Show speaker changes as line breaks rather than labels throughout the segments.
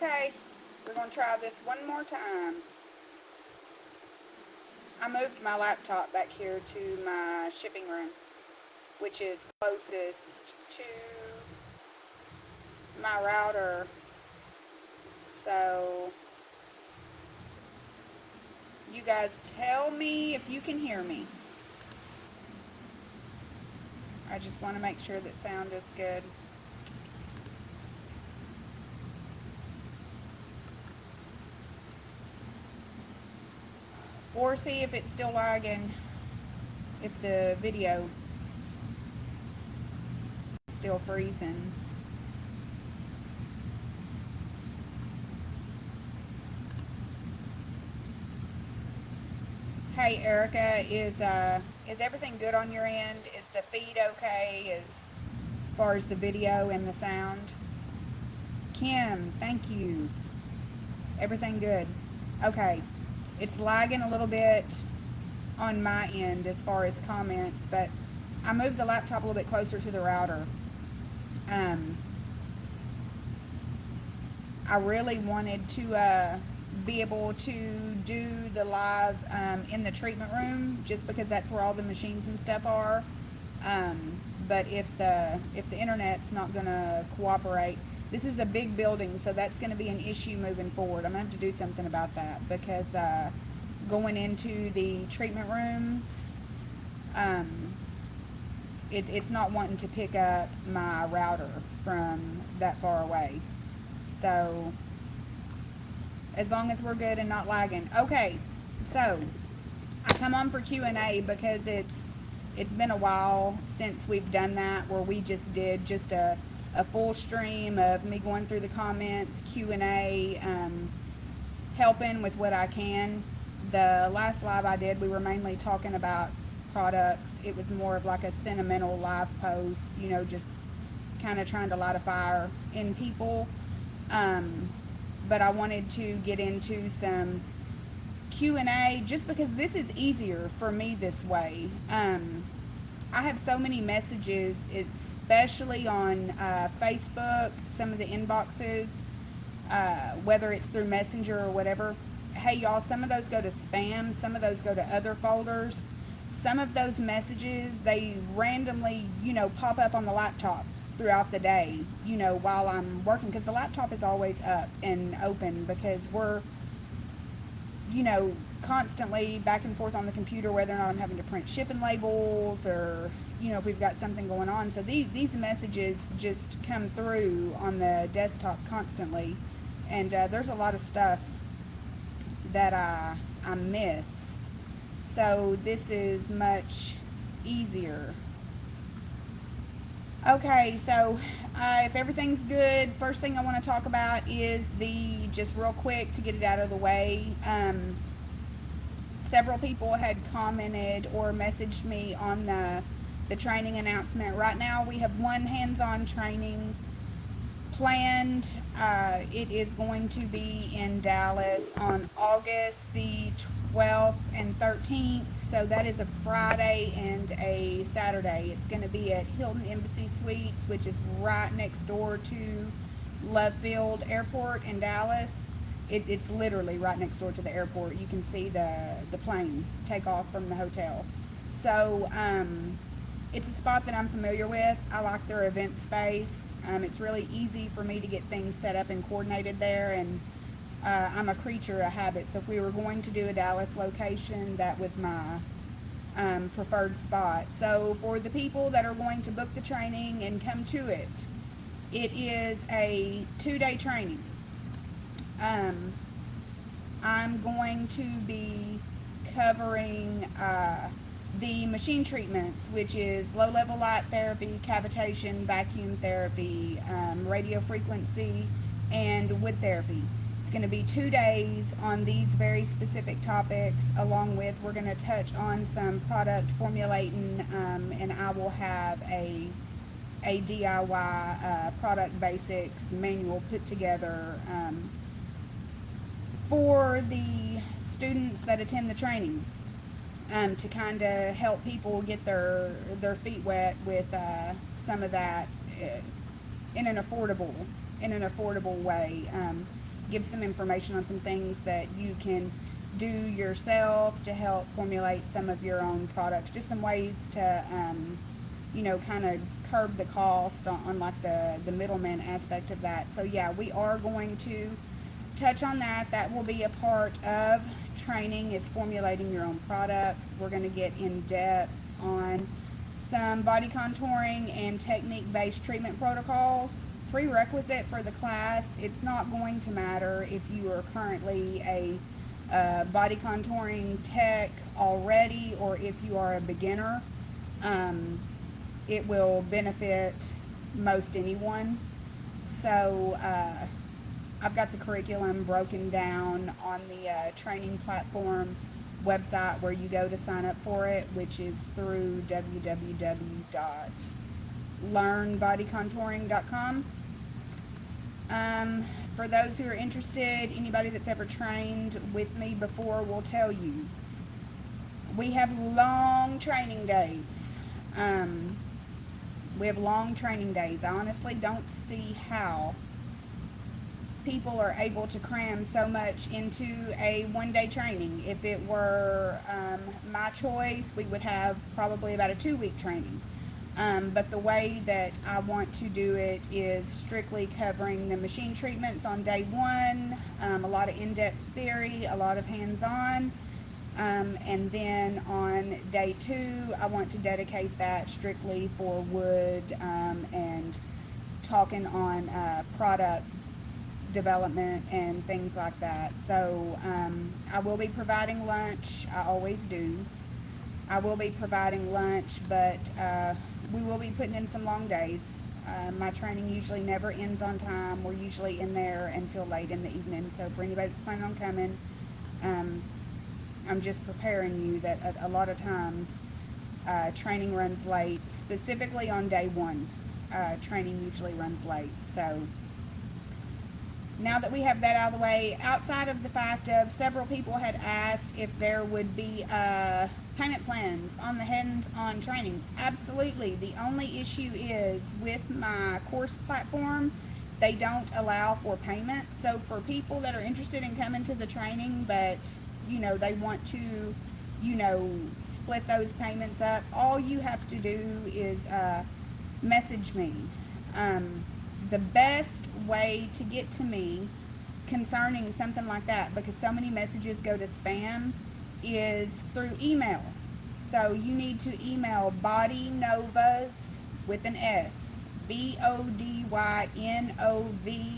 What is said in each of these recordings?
Okay, we're going to try this one more time. I moved my laptop back here to my shipping room, which is closest to my router. So, you guys tell me if you can hear me. I just want to make sure that sound is good. Or see if it's still lagging, if the video is still freezing. Hey Erica, is everything good on your end? Is the feed okay as far as the video and the sound? Kim, thank you. Everything good? Okay. It's lagging a little bit on my end as far as comments, but I moved the laptop a little bit closer to the router. I really wanted to be able to do the live in the treatment room, just because that's where all the machines and stuff are. But if the internet's not going to cooperate, this is a big building, so that's going to be an issue moving forward. I'm going to have to do something about that, because going into the treatment rooms, it's not wanting to pick up my router from that far away. So as long as we're good and not lagging. Okay, so I come on for Q&A because it's been a while since we've done that, where we just did just a full stream of me going through the comments, Q&A, helping with what I can. The last live I did, we were mainly talking about products. It was more of like a sentimental live post, you know, just kind of trying to light a fire in people. But I wanted to get into some Q&A just because this is easier for me this way. I have so many messages, especially on Facebook, some of the inboxes, whether it's through Messenger or whatever. Hey y'all, some of those go to spam, some of those go to other folders. Some of those messages, they randomly, you know, pop up on the laptop throughout the day, you know, while I'm working, because the laptop is always up and open, because we're, you know, constantly back and forth on the computer, whether or not I'm having to print shipping labels, or, you know, if we've got something going on. So these messages just come through on the desktop constantly, and there's a lot of stuff that I miss. So this is much easier. Okay, so if everything's good, first thing I want to talk about is just real quick to get it out of the way. Several people had commented or messaged me on the training announcement. Right now we have one hands-on training planned. It is going to be in Dallas on August the 12th and 13th. So that is a Friday and a Saturday. It's going to be at Hilton Embassy Suites, which is right next door to Love Field Airport in Dallas. It's literally right next door to the airport. You can see the planes take off from the hotel. So it's a spot that I'm familiar with. I like their event space. It's really easy for me to get things set up and coordinated there, and I'm a creature of habit. So if we were going to do a Dallas location, that was my preferred spot. So for the people that are going to book the training and come to it, it is a 2-day training. I'm going to be covering the machine treatments, which is low-level light therapy, cavitation, vacuum therapy, radio frequency, and wood therapy. It's going to be 2 days on these very specific topics, along with, we're going to touch on some product formulating, and I will have a DIY product basics manual put together for the students that attend the training, to kind of help people get their feet wet with some of that in an affordable way. give some information on some things that you can do yourself to help formulate some of your own products. Just some ways to, you know, kind of curb the cost on like the middleman aspect of that. So yeah, we are going to touch on that. That will be a part of training, is formulating your own products. We're going to get in depth on some body contouring and technique-based treatment protocols. Prerequisite for the class, it's not going to matter if you are currently a body contouring tech already or if you are a beginner. It will benefit most anyone. So I've got the curriculum broken down on the training platform website where you go to sign up for it, which is through www.learnbodycontouring.com. For those who are interested, anybody that's ever trained with me before will tell you, we have long training days. We have long training days. I honestly don't see how people are able to cram so much into a one-day training. If it were my choice, we would have probably about a 2-week training. But the way that I want to do it is strictly covering the machine treatments on day 1, a lot of in-depth theory, a lot of hands-on, and then on day 2, I want to dedicate that strictly for wood and talking on product development and things like that. So I will be providing lunch. I always do. I will be providing lunch, but we will be putting in some long days. My training usually never ends on time. We're usually in there until late in the evening. So for anybody that's planning on coming, I'm just preparing you that a lot of times training runs late, specifically on day 1. Training usually runs late. So now that we have that out of the way, outside of the fact of several people had asked if there would be payment plans on the hands-on training. Absolutely. The only issue is with my course platform, they don't allow for payment. So for people that are interested in coming to the training, but you know, they want to, you know, split those payments up, all you have to do is message me. The best way to get to me concerning something like that, because so many messages go to spam, is through email. So you need to email Bodynovas with an S, BODYNOV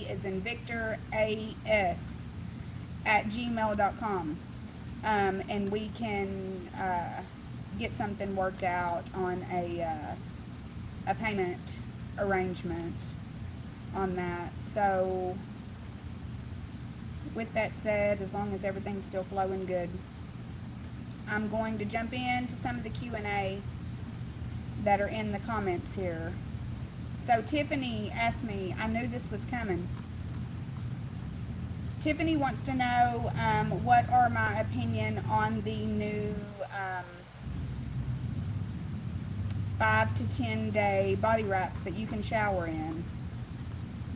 as in Victor, AS @gmail.com, and we can get something worked out on a payment arrangement on that. So with that said, as long as everything's still flowing good, I'm going to jump into some of the Q&A that are in the comments here. So Tiffany asked me, I knew this was coming. Tiffany wants to know what are my opinion on the new 5 to 10 day body wraps that you can shower in.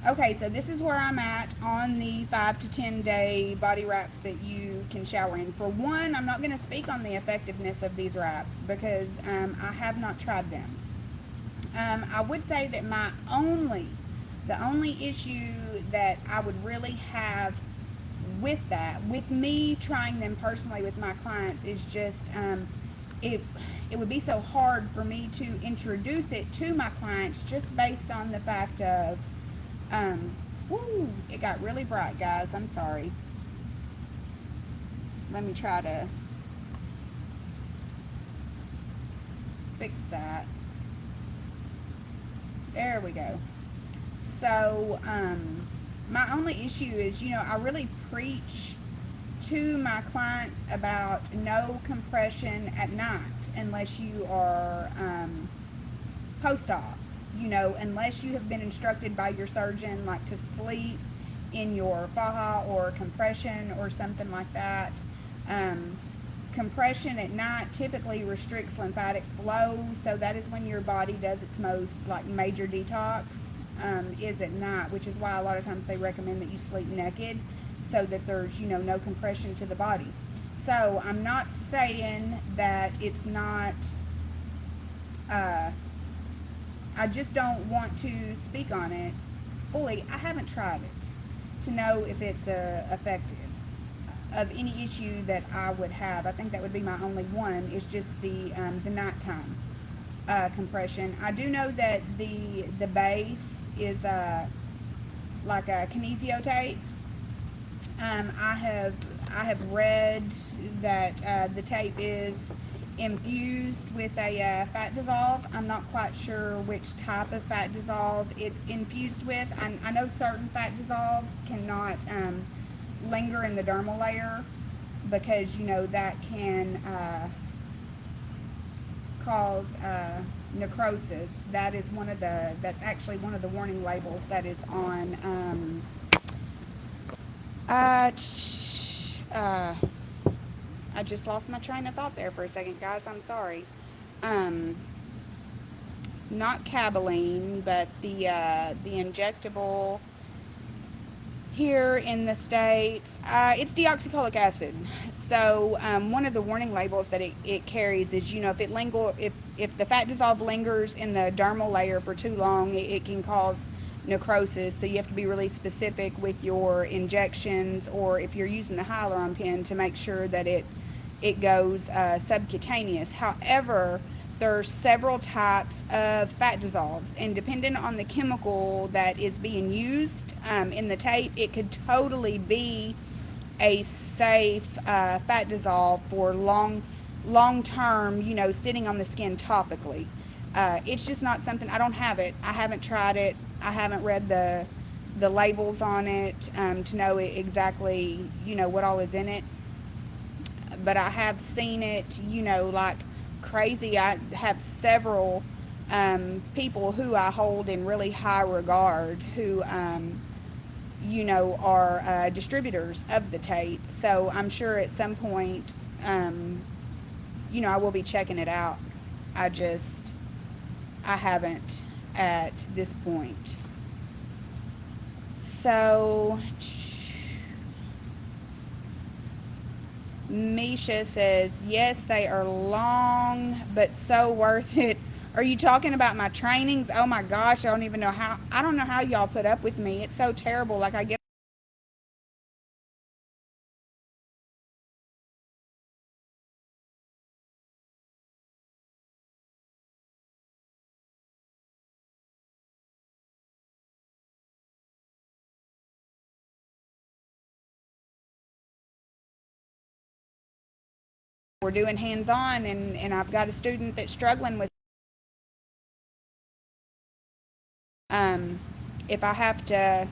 Okay, so this is where I'm at on the 5 to 10 day body wraps that you can shower in. For one, I'm not going to speak on the effectiveness of these wraps because I have not tried them. I would say that the only issue that I would really have with that, with me trying them personally with my clients, is just it would be so hard for me to introduce it to my clients just based on the fact of woo, it got really bright, guys. I'm sorry. Let me try to fix that. There we go. So my only issue is, you know, I really preach to my clients about no compression at night unless you are post-op. You know, unless you have been instructed by your surgeon, like to sleep in your faja or compression or something like that. Compression at night typically restricts lymphatic flow, so that is when your body does its most like major detox, is at night, which is why a lot of times they recommend that you sleep naked. so that there's, no compression to the body. So I'm not saying that it's not, uh, I just don't want to speak on it fully. I haven't tried it to know if it's effective of any issue that I would have. I think that would be my only one. Is just the nighttime compression. I do know that the base is like a kinesio tape. I have read that the tape is infused with a fat dissolve. I'm not quite sure which type of fat dissolve it's infused with. I know certain fat dissolves cannot linger in the dermal layer because that can cause necrosis. That's actually one of the warning labels that is on uh, uh, I just lost my train of thought there for a second, guys. I'm sorry. Um, Not Cavitation, but the injectable here in the States. It's deoxycholic acid. So one of the warning labels that it carries is, if the fat dissolve lingers in the dermal layer for too long, it can cause necrosis. So you have to be really specific with your injections, or if you're using the hyaluron pen, to make sure that it goes subcutaneous. However, there's several types of fat dissolves, and depending on the chemical that is being used in the tape, it could totally be a safe fat dissolve for long term, sitting on the skin topically. It's just not something. I don't have it. I haven't tried it. I haven't read the labels on it to know exactly, what all is in it. But I have seen it, like crazy. I have several people who I hold in really high regard who, are distributors of the tape. So I'm sure at some point, I will be checking it out. I haven't at this point. So, Misha says, yes, they are long, but so worth it. Are you talking about my trainings? Oh my gosh, I don't know how y'all put up with me. It's so terrible. Like, I get we're doing hands on, and I've got a student that's struggling with, um, if I have to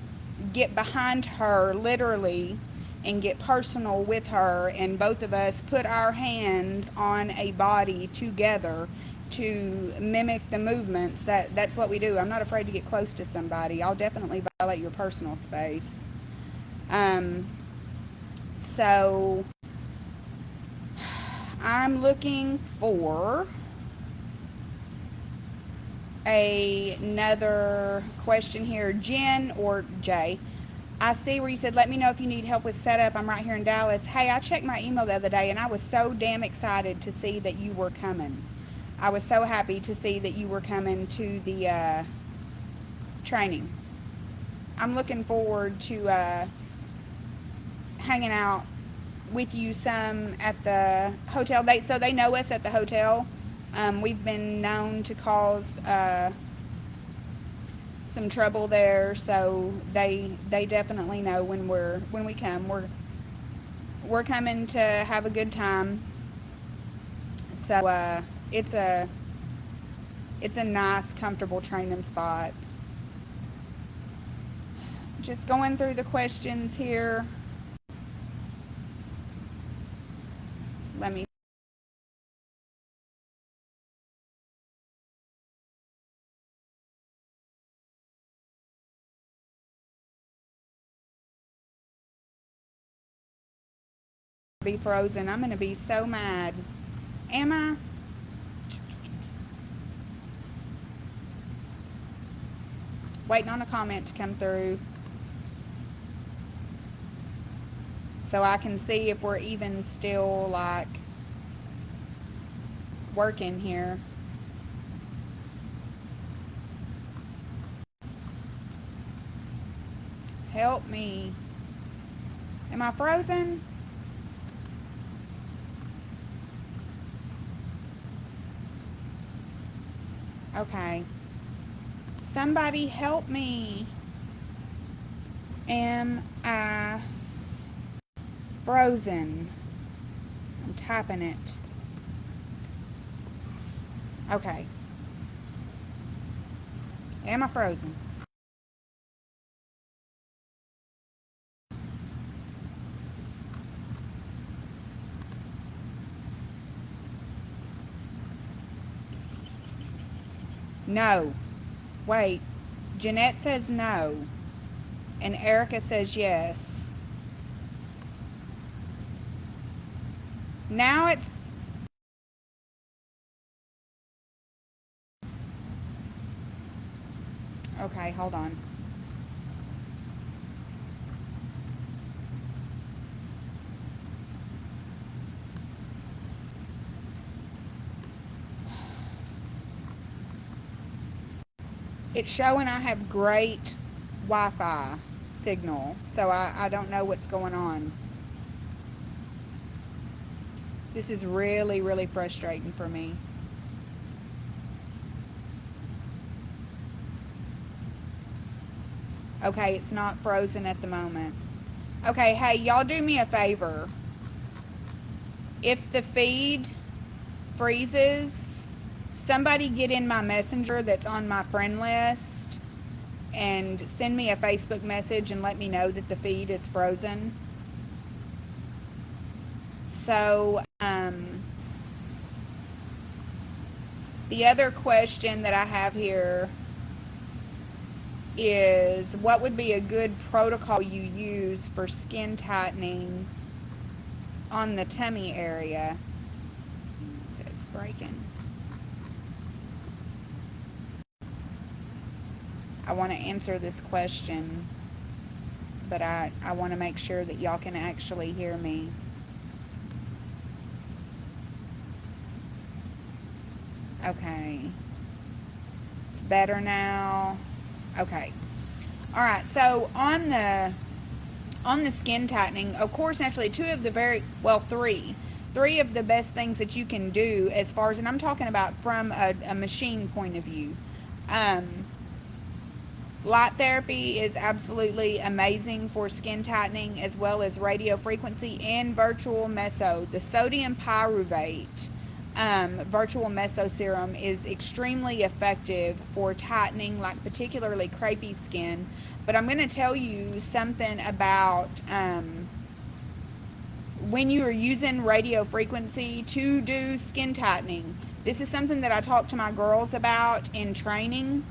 get behind her literally and get personal with her, and both of us put our hands on a body together to mimic the movements, that's what we do. I'm not afraid to get close to somebody. I'll definitely violate your personal space. um, so I'm looking for another question here. Jen or Jay, I see where you said, let me know if you need help with setup. I'm right here in Dallas. Hey, I checked my email the other day and I was so damn excited to see that you were coming. I was so happy to see that you were coming to the training. I'm looking forward to hanging out with you some at the hotel. They know us at the hotel. We've been known to cause some trouble there, so they definitely know when we come. We're coming to have a good time. So it's a it's a nice, comfortable training spot. Just going through the questions here. Let me be frozen. I'm gonna be so mad. Am I? Waiting on a comment to come through. so I can see if we're even still like working here. Help me. Am I frozen? Okay. Somebody help me. Am I frozen? I'm typing it. Okay. Am I frozen? No. Wait. Jeanette says no. And Erica says yes. Now it's... Okay, hold on. It's showing I have great Wi-Fi signal, so I don't know what's going on. This is really, really frustrating for me. Okay, it's not frozen at the moment. Okay, hey, y'all do me a favor. If the feed freezes, somebody get in my messenger that's on my friend list and send me a Facebook message and let me know that the feed is frozen. So, the other question that I have here is, what would be a good protocol you use for skin tightening on the tummy area? So it's breaking. I want to answer this question, but I want to make sure that y'all can actually hear me. Okay. It's better now. Okay. All right. So on the skin tightening, of course, naturally, three of the best things that you can do as far as, and I'm talking about from a machine point of view. Light therapy is absolutely amazing for skin tightening, as well as radio frequency and virtual meso. The sodium pyruvate virtual meso serum is extremely effective for tightening, like particularly crepey skin. But I'm going to tell you something about when you are using radio frequency to do skin tightening. This is something that I talk to my girls about in training.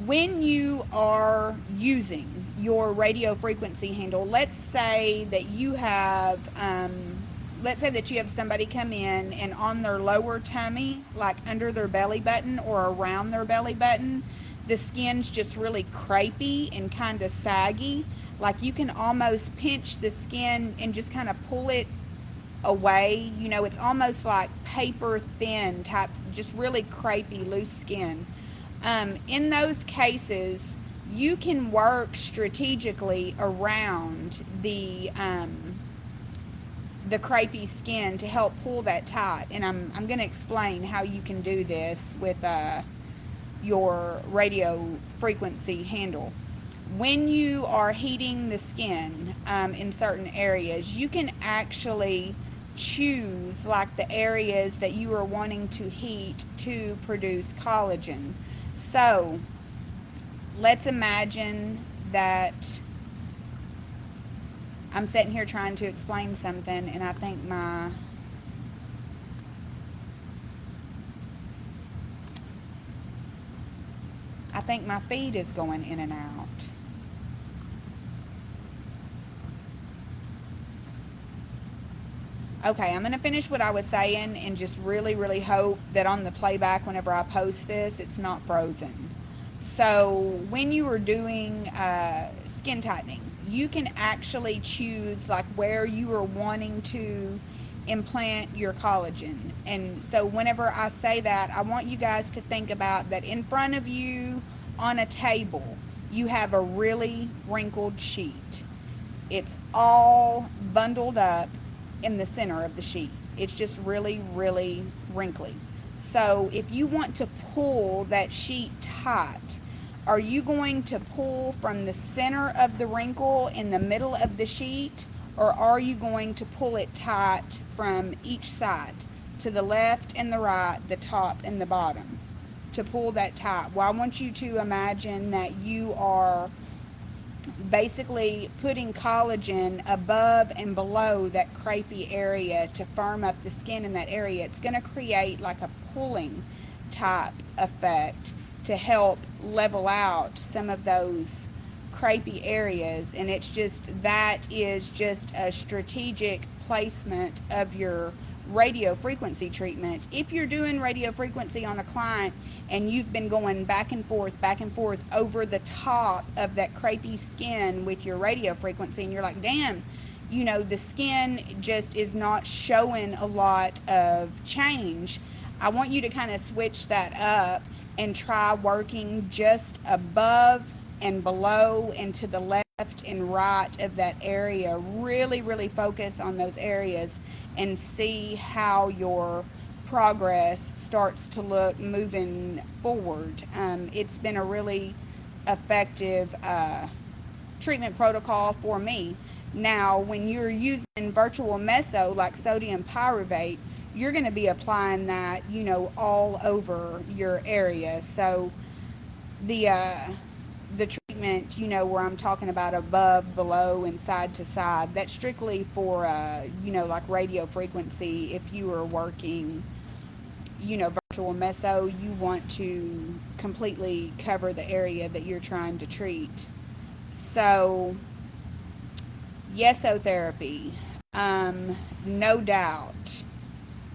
When you are using your radio frequency handle, let's say that you have somebody come in and on their lower tummy, like under their belly button or around their belly button, the skin's just really crepey and kind of saggy. Like you can almost pinch the skin and just kind of pull it away. You know, it's almost like paper thin type, just really crepey, loose skin. In those cases, you can work strategically around the crepey skin to help pull that tight. And I'm going to explain how you can do this with your radio frequency handle. When you are heating the skin in certain areas, you can actually choose like the areas that you are wanting to heat to produce collagen. So let's imagine that I'm sitting here trying to explain something, and I think my feed is going in and out. Okay, I'm going to finish what I was saying and just really, really hope that on the playback, whenever I post this, it's not frozen. So when you are doing skin tightening, you can actually choose like where you are wanting to implant your collagen. And so whenever I say that, I want you guys to think about that in front of you on a table, you have a really wrinkled sheet. It's all bundled up in the center of the sheet. It's just really, really wrinkly. So if you want to pull that sheet tight, are you going to pull from the center of the wrinkle in the middle of the sheet, or are you going to pull it tight from each side, to the left and the right, the top and the bottom, to pull that tight? Well, I want you to imagine that you are basically putting collagen above and below that crepey area to firm up the skin in that area. It's going to create like a pulling type effect to help level out some of those crepey areas. And it's just, that is just a strategic placement of your radio frequency treatment. If you're doing radio frequency on a client and you've been going back and forth over the top of that crepey skin with your radio frequency, and you're like, damn, you know, the skin just is not showing a lot of change, I want you to kind of switch that up and try working just above and below and to the left and right of that area. Really, really focus on those areas and see how your progress starts to look moving forward. It's been a really effective treatment protocol for me. Now, when you're using virtual meso like sodium pyruvate, you're going to be applying that, you know, all over your area. So the treatment, you know, where I'm talking about above, below, and side to side, that's strictly for, you know, like radio frequency. If you are working, you know, virtual meso, you want to completely cover the area that you're trying to treat. So, Yeso therapy, no doubt.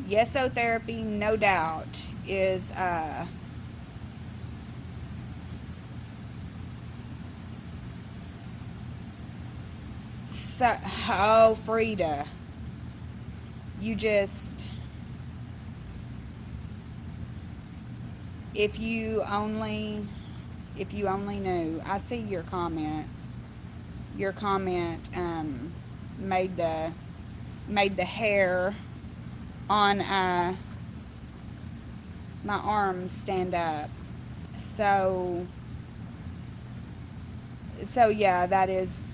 Yeso therapy, no doubt, is so, oh, Frida, you just, if you only, if you only knew. I see your comment. Your comment made the hair on my arms stand up. So yeah, that is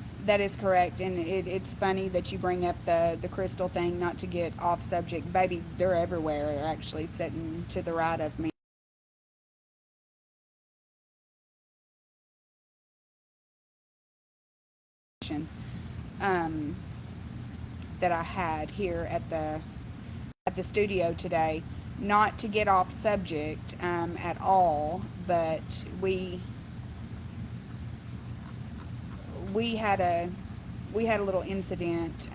correct. And it's funny that you bring up the crystal thing. Not to get off subject, baby, they're everywhere. They're actually sitting to the right of me. Um, that I had here at the studio today. Not to get off subject at all, but we had a we had a little incident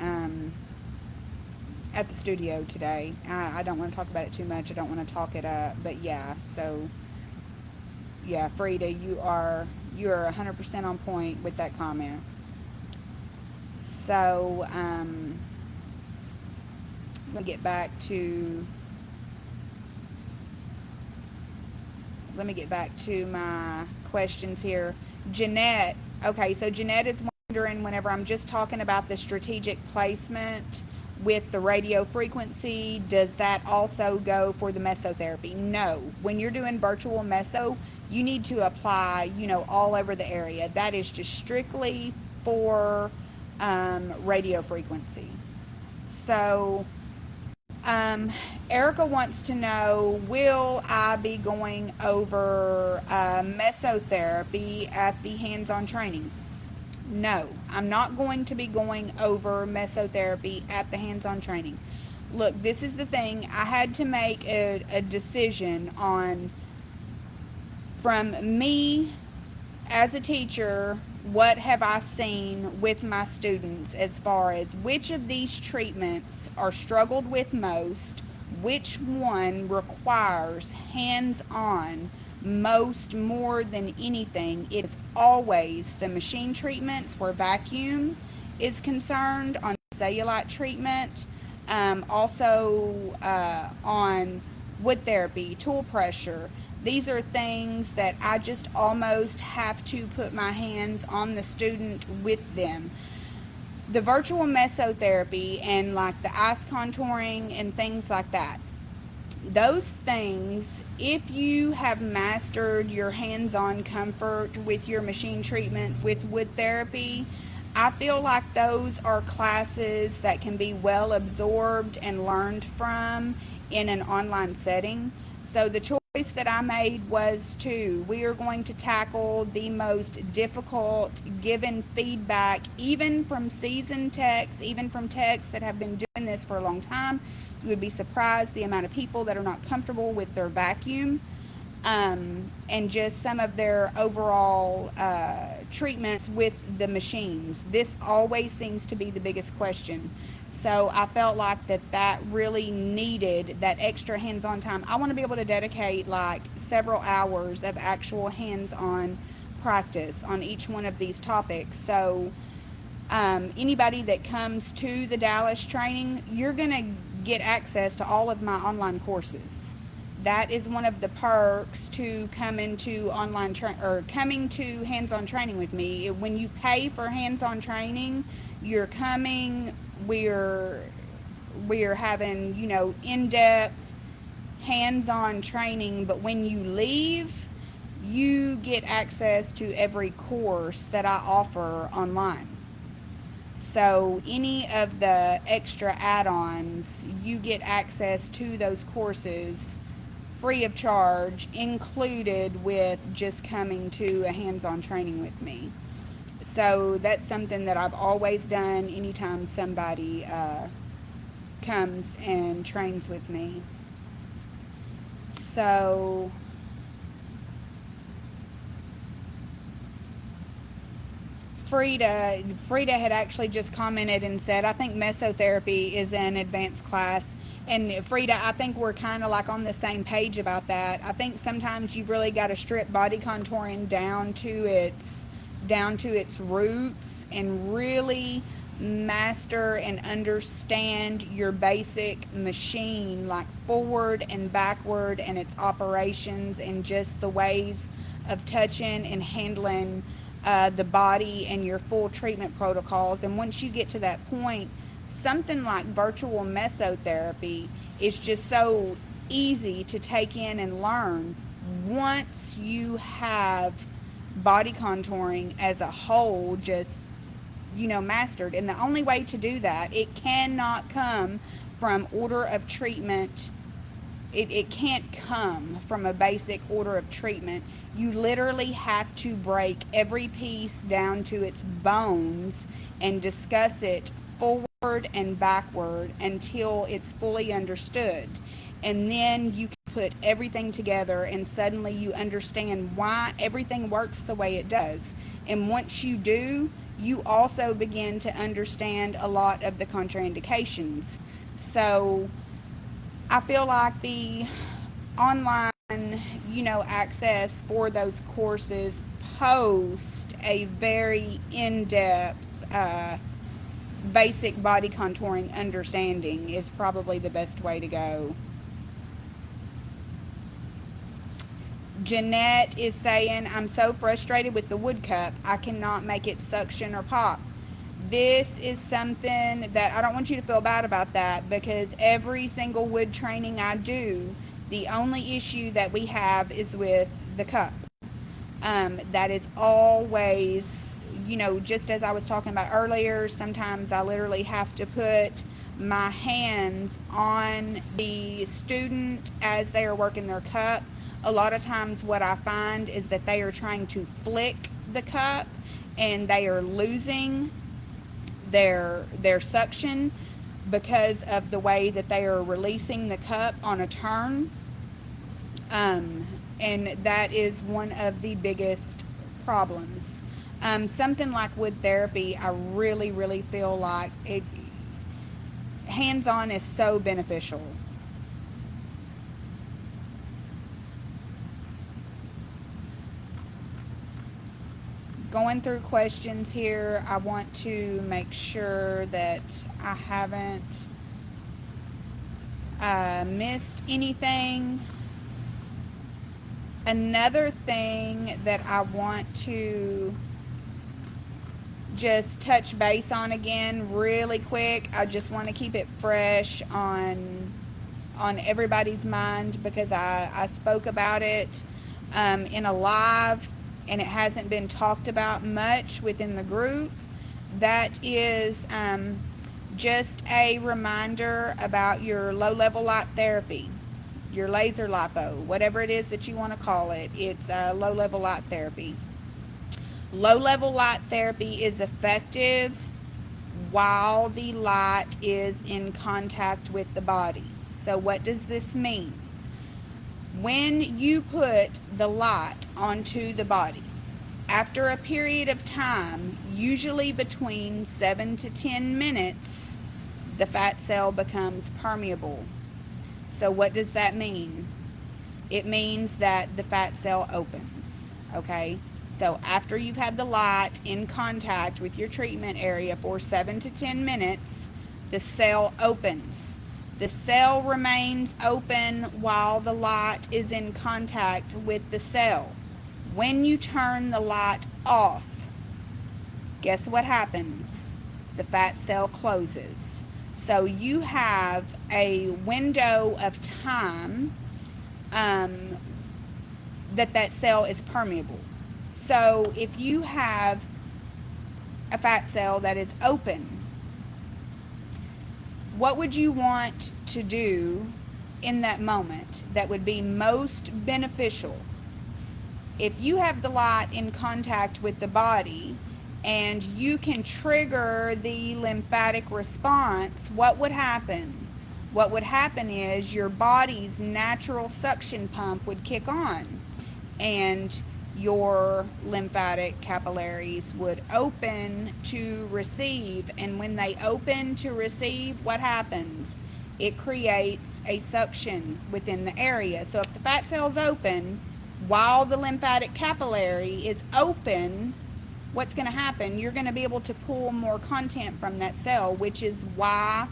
at the studio today. I don't want to talk about it too much. I don't want to talk it up, but yeah. So yeah, Frida, you're 100% on point with that comment. So let me get back to my questions here. Jeanette, okay, so Jeanette is wondering, whenever I'm just talking about the strategic placement with the radio frequency, does that also go for the mesotherapy? No. When you're doing virtual meso, you need to apply, you know, all over the area. That is just strictly for radio frequency. So Erica wants to know, will I be going over mesotherapy at the hands-on training? No, I'm not going to be going over mesotherapy at the hands-on training. Look, this is the thing. I had to make a decision on, from me as a teacher, what have I seen with my students as far as which of these treatments are struggled with most, which one requires hands-on more than anything, it is always the machine treatments where vacuum is concerned, on cellulite treatment, also on wood therapy, tool pressure. These are things that I just almost have to put my hands on the student with them. The virtual mesotherapy and like the ice contouring and things like that, those things, if you have mastered your hands-on comfort with your machine treatments with wood therapy, I feel like those are classes that can be well absorbed and learned from in an online setting. So the choice that I made was we are going to tackle the most difficult given feedback, even from seasoned techs, even from techs that have been doing this for a long time. You would be surprised the amount of people that are not comfortable with their vacuum, and just some of their overall treatments with the machines. This always seems to be the biggest question. So I felt like that really needed that extra hands-on time. I want to be able to dedicate like several hours of actual hands-on practice on each one of these topics. So anybody that comes to the Dallas training, you're going to get access to all of my online courses. That is one of the perks to coming to coming to hands-on training with me. When you pay for hands-on training, you're coming. We're having, in-depth hands-on training, but when you leave, you get access to every course that I offer online. So any of the extra add-ons, you get access to those courses free of charge, included with just coming to a hands-on training with me. So that's something that I've always done anytime somebody comes and trains with me. So Frida had actually just commented and said, I think mesotherapy is an advanced class. And Frida, I think we're kind of like on the same page about that. I think sometimes you've really got to strip body contouring down to its roots and really master and understand your basic machine, like forward and backward, and its operations, and just the ways of touching and handling the body and your full treatment protocols. And once you get to that point, something like virtual mesotherapy is just so easy to take in and learn once you have body contouring as a whole just mastered. And the only way to do that, it cannot come from order of treatment. It can't come from a basic order of treatment. You literally have to break every piece down to its bones and discuss it forward and backward until it's fully understood. And then you can put everything together and suddenly you understand why everything works the way it does. And once you do, you also begin to understand a lot of the contraindications. So I feel like the online, access for those courses post a very in-depth, basic body contouring understanding is probably the best way to go. Jeanette is saying, I'm so frustrated with the wood cup. I cannot make it suction or pop. This is something that I don't want you to feel bad about that, because every single wood training I do, the only issue that we have is with the cup. That is always, just as I was talking about earlier, sometimes I literally have to put my hands on the student as they are working their cup. A lot of times what I find is that they are trying to flick the cup and they are losing their suction because of the way that they are releasing the cup on a turn. And that is one of the biggest problems. Something like wood therapy, I really, really feel like hands-on is so beneficial. going through questions here. I want to make sure that I haven't missed anything. Another thing that I want to just touch base on again really quick, I just want to keep it fresh on everybody's mind, because I spoke about it in a live, and it hasn't been talked about much within the group. That is just a reminder about your low-level light therapy, your laser lipo, whatever it is that you want to call it. It's low-level light therapy. Low-level light therapy is effective while the light is in contact with the body. So what does this mean? When you put the light onto the body, after a period of time, usually between 7 to 10 minutes, the fat cell becomes permeable. So what does that mean? It means that the fat cell opens, okay? So after you've had the light in contact with your treatment area for 7 to 10 minutes, the cell opens. The cell remains open while the light is in contact with the cell. When you turn the light off, guess what happens? The fat cell closes. So you have a window of time that cell is permeable. So if you have a fat cell that is open, what would you want to do in that moment that would be most beneficial? If you have the light in contact with the body and you can trigger the lymphatic response, what would happen? What would happen is your body's natural suction pump would kick on, and your lymphatic capillaries would open to receive. And when they open to receive, what happens? It creates a suction within the area. So if the fat cell's open while the lymphatic capillary is open, what's going to happen? You're going to be able to pull more content from that cell, which is why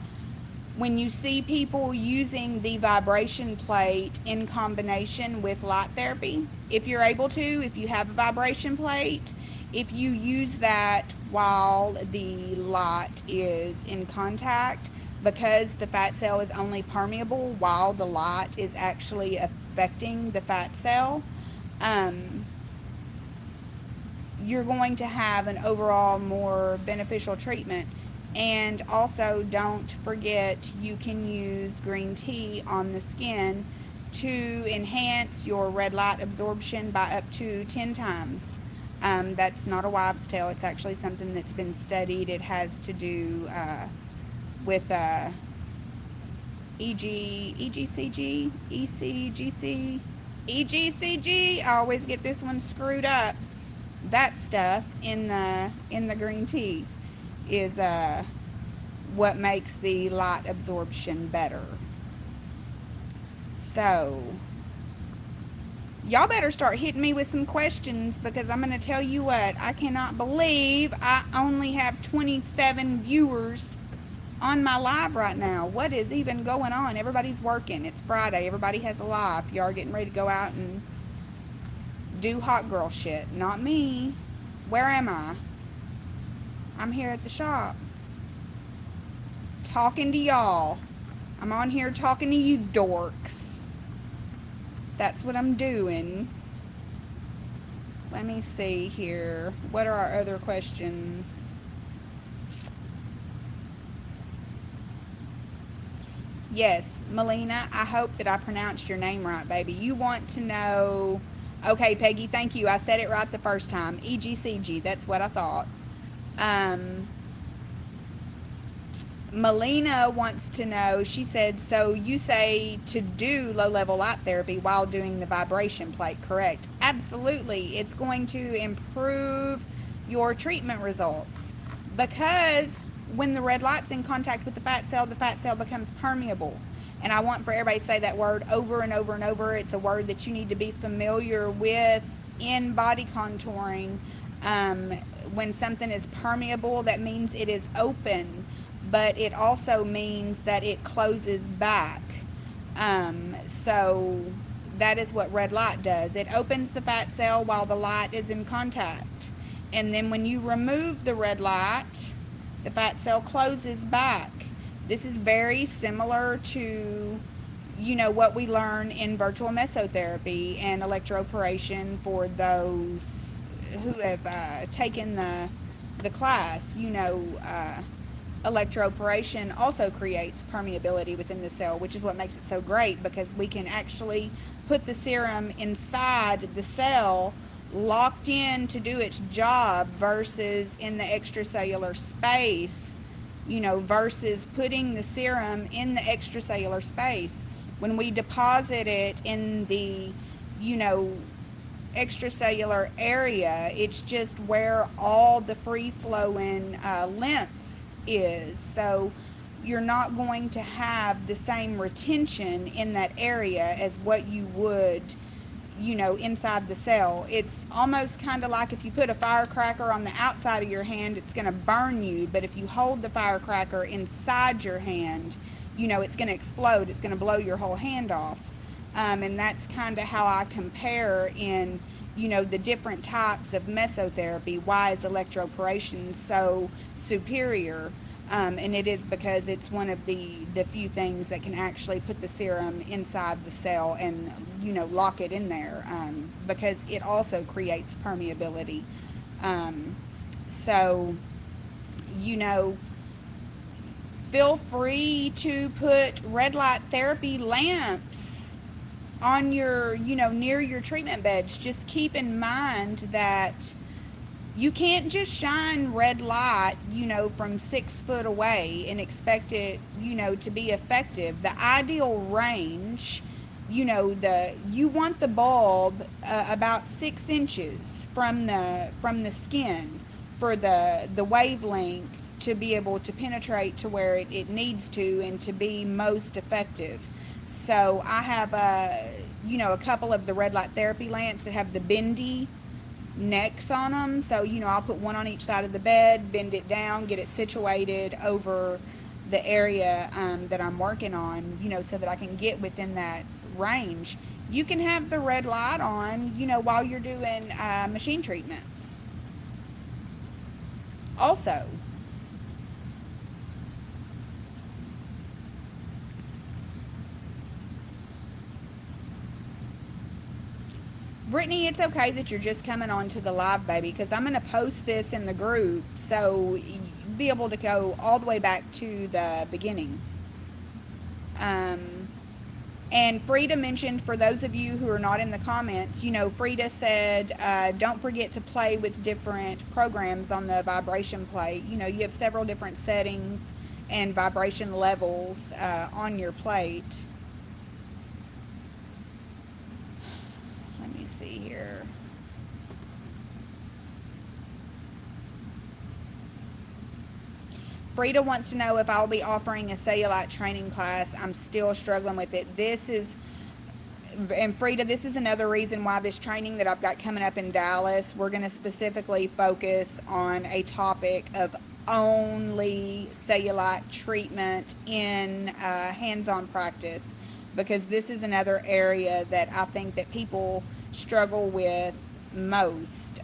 when you see people using the vibration plate in combination with light therapy, if you're able to, if you have a vibration plate, if you use that while the light is in contact, because the fat cell is only permeable while the light is actually affecting the fat cell, you're going to have an overall more beneficial treatment. And also, don't forget, you can use green tea on the skin to enhance your red light absorption by up to 10 times. That's not a wives' tale. It's actually something that's been studied. It has to do with EGCG. I always get this one screwed up. That stuff in the green tea is what makes the light absorption better. So y'all better start hitting me with some questions, because I'm going to tell you what, I cannot believe I only have 27 viewers on my live right now. What is even going on? Everybody's working. It's Friday. Everybody has a life. Y'all are getting ready to go out and do hot girl shit. Not me. Where am I? I'm here at the shop talking to y'all. I'm on here talking to you dorks. That's what I'm doing. Let me see here. What are our other questions? Yes, Melina, I hope that I pronounced your name right, baby. You want to know... Okay, Peggy, thank you. I said it right the first time. EGCG, that's what I thought. Melina wants to know, she said, so you say to do low-level light therapy while doing the vibration plate, correct? Absolutely. It's going to improve your treatment results, because when the red light's in contact with the fat cell becomes permeable. And I want for everybody to say that word over and over and over. It's a word that you need to be familiar with in body contouring. Um, when something is permeable, that means it is open, but it also means that it closes back. So that is what red light does. It opens the fat cell while the light is in contact. And then when you remove the red light, the fat cell closes back. This is very similar to, what we learn in virtual mesotherapy and electroporation for those who have taken the class. Electroporation also creates permeability within the cell, which is what makes it so great, because we can actually put the serum inside the cell, locked in to do its job, versus in the extracellular space, versus putting the serum in the extracellular space. When we deposit it in the, you know, extracellular area, it's just where all the free flowing lymph is. So you're not going to have the same retention in that area as what you would, inside the cell. It's almost kind of like if you put a firecracker on the outside of your hand, it's going to burn you. But if you hold the firecracker inside your hand, it's going to explode. It's going to blow your whole hand off. And that's kind of how I compare in, the different types of mesotherapy. Why is electroporation so superior? And it is because it's one of the few things that can actually put the serum inside the cell and, lock it in there, because it also creates permeability. Um, so, you know, feel free to put red light therapy lamps on your, near your treatment beds. Just keep in mind that you can't just shine red light, from 6 foot away and expect it, to be effective. The ideal range, you want the bulb about 6 inches from the skin for the wavelength to be able to penetrate to where it needs to and to be most effective. So I have a couple of the red light therapy lamps that have the bendy necks on them. So, I'll put one on each side of the bed, bend it down, get it situated over the area that I'm working on, so that I can get within that range. You can have the red light on, while you're doing machine treatments. Also, Brittany, it's okay that you're just coming on to the live, baby, because I'm going to post this in the group, so you'll be able to go all the way back to the beginning. And Frida mentioned, for those of you who are not in the comments, Frida said, don't forget to play with different programs on the vibration plate. You have several different settings and vibration levels on your plate. Let me see here. Frida wants to know if I'll be offering a cellulite training class. I'm still struggling with it. And Frida, this is another reason why this training that I've got coming up in Dallas, we're going to specifically focus on a topic of only cellulite treatment in hands-on practice, because this is another area that I think that people struggle with most.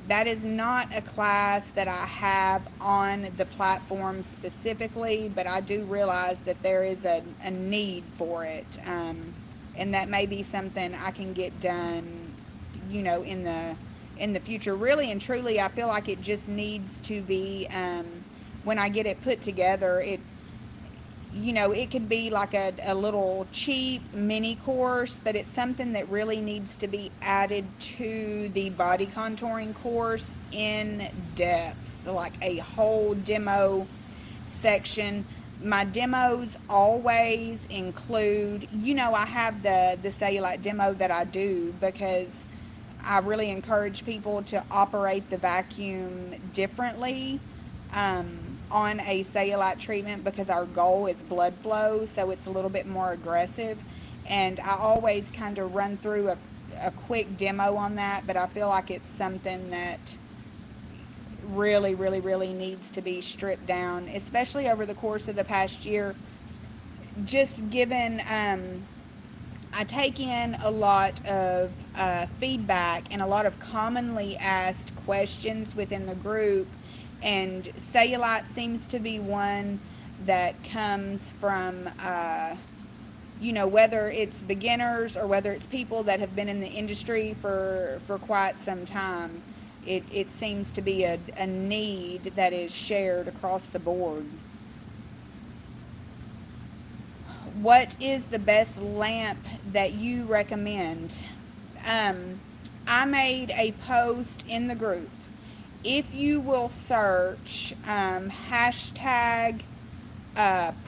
That is not a class that I have on the platform specifically, but I do realize that there is a need for it. And that may be something I can get done, in the future. Really and truly, I feel like it just needs to be, when I get it put together, it could be like a little cheap mini course, but it's something that really needs to be added to the body contouring course in depth, like a whole demo section. My demos always include, I have the cellulite demo that I do, because I really encourage people to operate the vacuum differently on a cellulite treatment, because our goal is blood flow, so it's a little bit more aggressive. And I always kind of run through a quick demo on that, but I feel like it's something that really, really, really needs to be stripped down, especially over the course of the past year. Just given, I take in a lot of feedback and a lot of commonly asked questions within the group, and cellulite seems to be one that comes from, whether it's beginners or whether it's people that have been in the industry for quite some time. It seems to be a need that is shared across the board. What is the best lamp that you recommend? Um, I made a post in the group. If you will search hashtag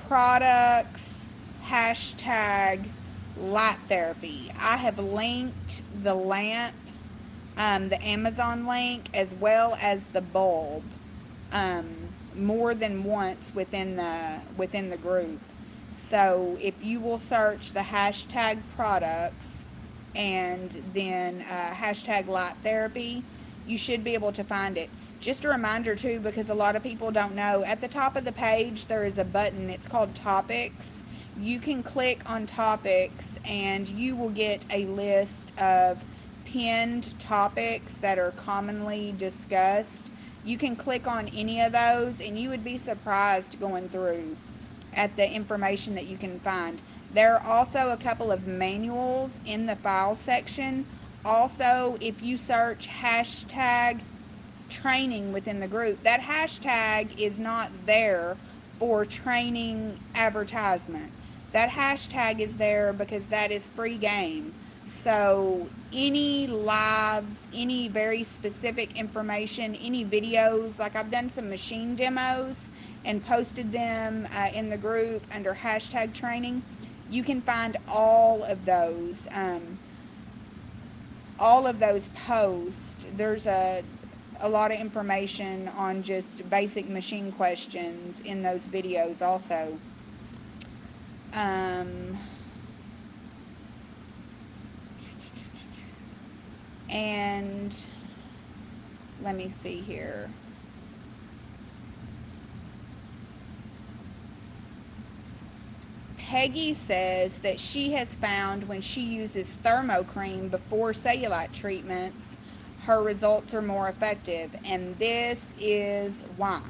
products, hashtag light therapy, I have linked the lamp, the Amazon link, as well as the bulb, um, more than once within the group. So if you will search the hashtag products and then hashtag light therapy, you should be able to find it. Just a reminder too, because a lot of people don't know, at the top of the page there is a button. It's called topics. You can click on topics and you will get a list of pinned topics that are commonly discussed. You can click on any of those and you would be surprised going through at the information that you can find. There are also a couple of manuals in the file section. Also, if you search hashtag training within the group, that hashtag is not there for training advertisement. That hashtag is there because that is free game. So any lives, any very specific information, any videos, like I've done some machine demos and posted them in the group under hashtag training. You can find all of those posts. There's a lot of information on just basic machine questions in those videos also. And let me see here. Peggy says that she has found when she uses Thermo cream before cellulite treatments, her results are more effective, and this is why.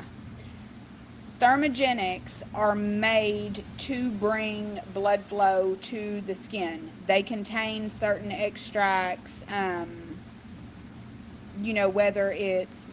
Thermogenics are made to bring blood flow to the skin. They contain certain extracts, whether it's,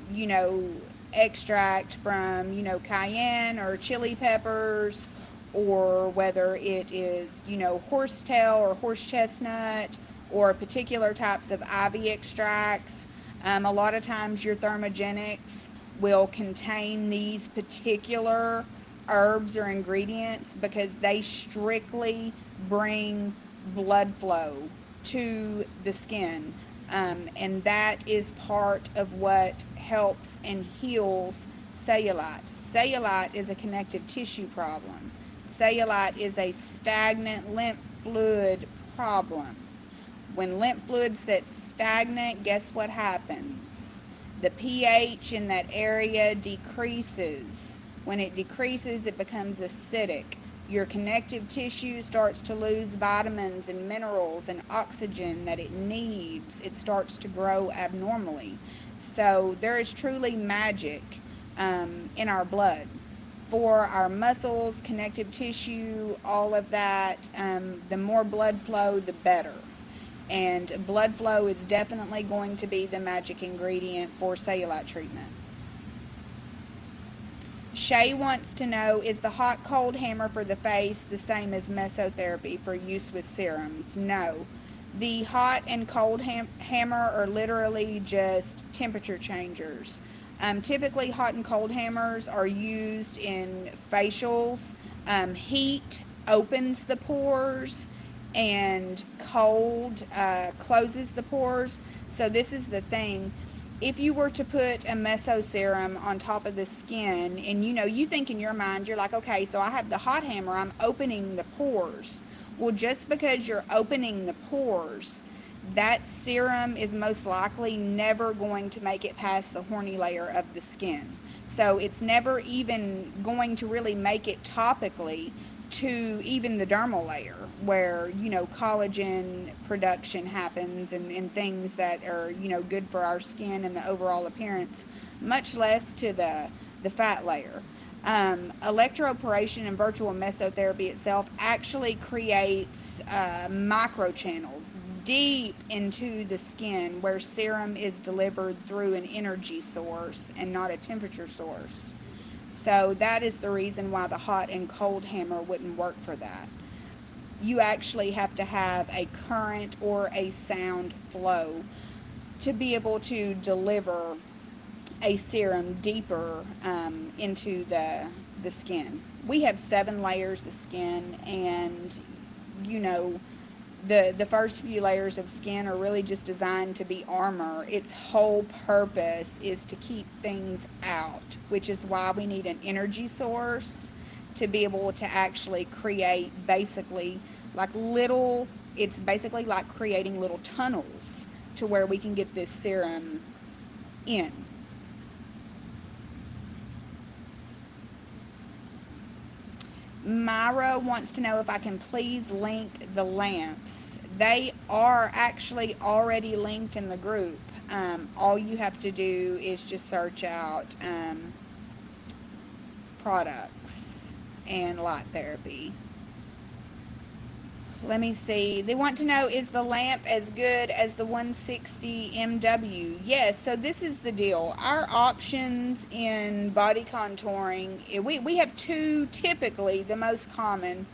extract from, cayenne or chili peppers, or whether it is, horsetail or horse chestnut, or particular types of ivy extracts. A lot of times your thermogenics will contain these particular herbs or ingredients because they strictly bring blood flow to the skin. And that is part of what helps and heals cellulite. Cellulite is a connective tissue problem. Cellulite is a stagnant lymph fluid problem. When lymph fluid sits stagnant, guess what happens? The pH in that area decreases. When it decreases, it becomes acidic. Your connective tissue starts to lose vitamins and minerals and oxygen that it needs. It starts to grow abnormally. So there is truly magic in our blood. For our muscles, connective tissue, all of that, the more blood flow, the better. And blood flow is definitely going to be the magic ingredient for cellulite treatment. Shay wants to know, is the hot cold hammer for the face the same as mesotherapy for use with serums? No. The hot and cold hammer are literally just temperature changers. Typically, hot and cold hammers are used in facials. Heat opens the pores and cold closes the pores. So this is the thing. If you were to put a meso serum on top of the skin, and you think in your mind, you're like, okay, so I have the hot hammer, I'm opening the pores. Well, just because you're opening the pores that serum is most likely never going to make it past the horny layer of the skin. So it's never even going to really make it topically to even the dermal layer where, collagen production happens and things that are, good for our skin and the overall appearance, much less to the fat layer. Electroporation and virtual mesotherapy itself actually creates microchannels deep into the skin where serum is delivered through an energy source and not a temperature source. So that is the reason why the hot and cold hammer wouldn't work for that. You actually have to have a current or a sound flow to be able to deliver a serum deeper into the skin. We have 7 layers of skin, and you know the first few layers of skin are really just designed to be armor. Its whole purpose is to keep things out, which is why we need an energy source to be able to actually create basically like little, it's basically like creating little tunnels to where we can get this serum in. Myra wants to know if I can please link the lamps. They are actually already linked in the group. All you have to do is just search out products and light therapy. Let me see. They want to know, is the lamp as good as the 160 MW? Yes, so this is the deal. Our options in body contouring, we have two, typically the most common.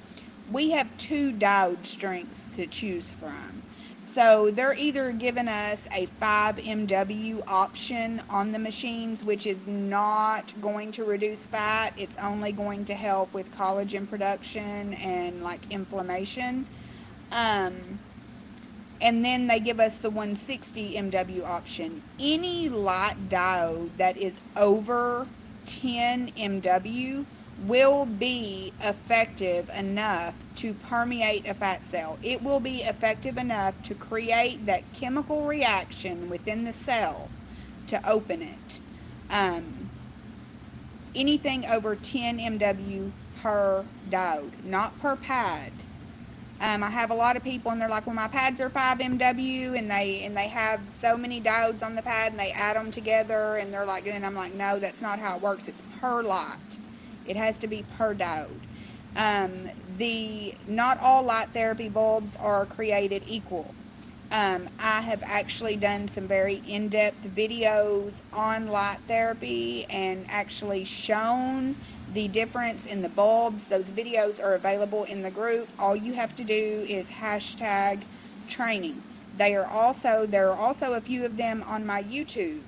We have 2 diode strengths to choose from. So they're either giving us a 5 MW option on the machines, which is not going to reduce fat. It's only going to help with collagen production and like inflammation. And then they give us the 160 MW option. Any light diode that is over 10 MW will be effective enough to permeate a fat cell. It will be effective enough to create that chemical reaction within the cell to open it. Anything over 10 MW per diode, not per pad. I have a lot of people and they're like, well, my pads are 5 MW and they have so many diodes on the pad and they add them together and they're like, and I'm like, no, that's not how it works. It's per light. It has to be per diode. Not all light therapy bulbs are created equal. I have actually done some very in-depth videos on light therapy and actually shown the difference in the bulbs. Those videos are available in the group. All you have to do is hashtag training. There are also a few of them on my YouTube.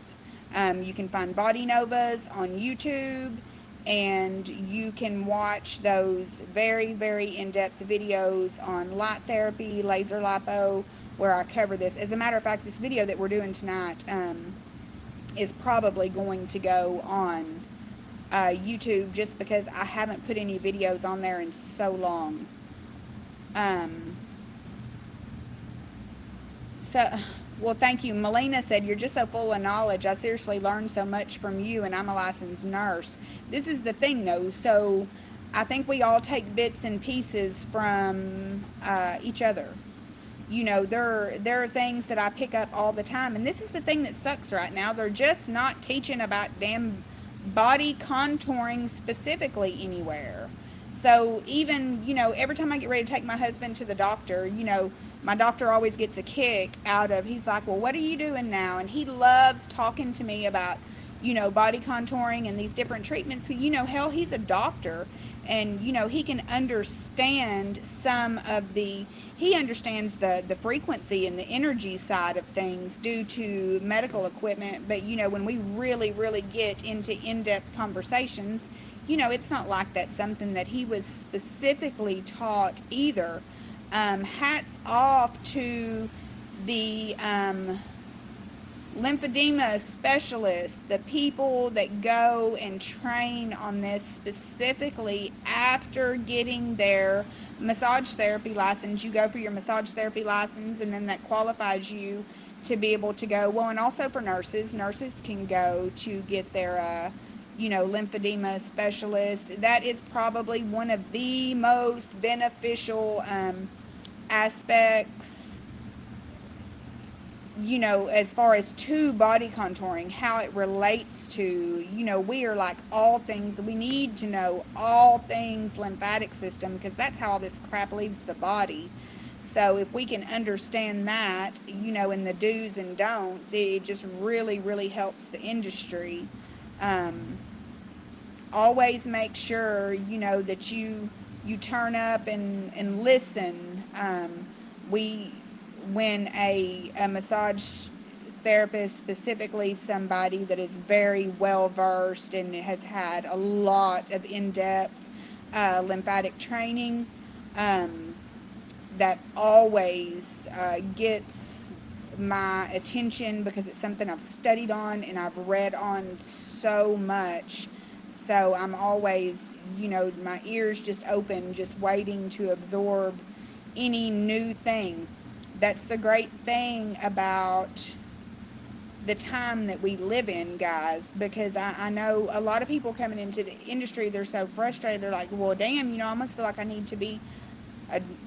You can find Bodynovas on YouTube, and you can watch those very, very in-depth videos on light therapy, laser lipo, where I cover this. As a matter of fact, this video that we're doing tonight is probably going to go on YouTube, just because I haven't put any videos on there in so long. Well, thank you. Melina said, you're just so full of knowledge. I seriously learned so much from you, and I'm a licensed nurse. This is the thing, though. So I think we all take bits and pieces from each other. There are things that I pick up all the time, and this is the thing that sucks right now. They're just not teaching about damn body contouring specifically anywhere. So even, every time I get ready to take my husband to the doctor, my doctor always gets a kick out of, he's like, well, what are you doing now? And he loves talking to me about, body contouring and these different treatments. Hell, he's a doctor, and, he can understand he understands the frequency and the energy side of things due to medical equipment. But, when we really, really get into in-depth conversations, it's not like that's something that he was specifically taught either. Hats off to the lymphedema specialists, the people that go and train on this specifically after getting their massage therapy license. You go for your massage therapy license, and then that qualifies you to be able to go. Well, and also for nurses, nurses can go to get their lymphedema specialist. That is probably one of the most beneficial aspects, as far as to body contouring, how it relates to, we are like all things, we need to know all things lymphatic system, because that's how all this crap leaves the body. So if we can understand that, in the do's and don'ts, it just really, really helps the industry. Always make sure, that you turn up and listen. We When a massage therapist, specifically somebody that is very well versed and has had a lot of in-depth lymphatic training, um, that always gets my attention, because it's something I've studied on and I've read on so much. So I'm always, my ears just open, just waiting to absorb any new thing. That's the great thing about the time that we live in, guys, because I know a lot of people coming into the industry, they're so frustrated. They're like, well, damn, I almost feel like I need to be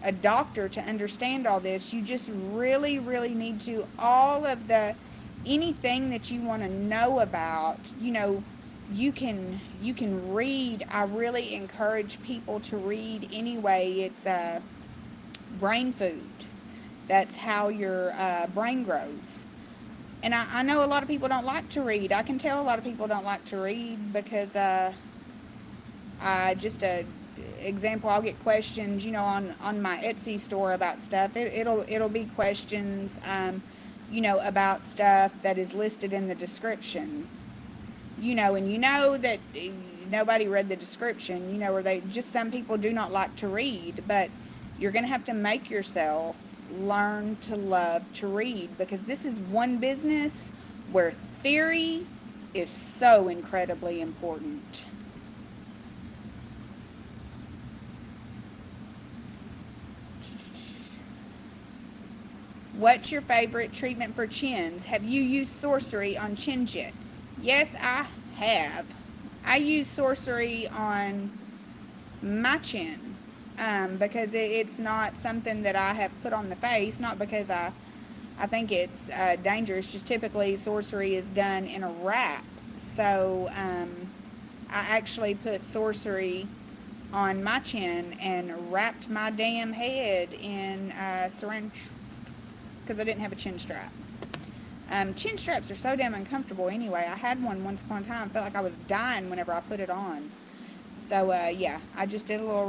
a doctor to understand all this. You just really, really need to. Anything that you want to know about, you can read. I really encourage people to read anyway. It's brain food. That's how your brain grows. And I know a lot of people don't like to read. I can tell a lot of people don't like to read because example, I'll get questions, on my Etsy store about stuff. It'll be questions, about stuff that is listed in the description, and that nobody read the description, or some people do not like to read, but you're going to have to make yourself learn to love to read, because this is one business where theory is so incredibly important. What's your favorite treatment for chins? Have you used Sorcery on chins yet? Yes, I have. I use Sorcery on my chin, because it's not something that I have put on the face, not because I think it's dangerous. Just typically Sorcery is done in a wrap. So I actually put Sorcery on my chin and wrapped my damn head in saran, because I didn't have a chin strap. Chin straps are so damn uncomfortable anyway. I had one once upon a time. I felt like I was dying whenever I put it on. So, yeah, I just did a little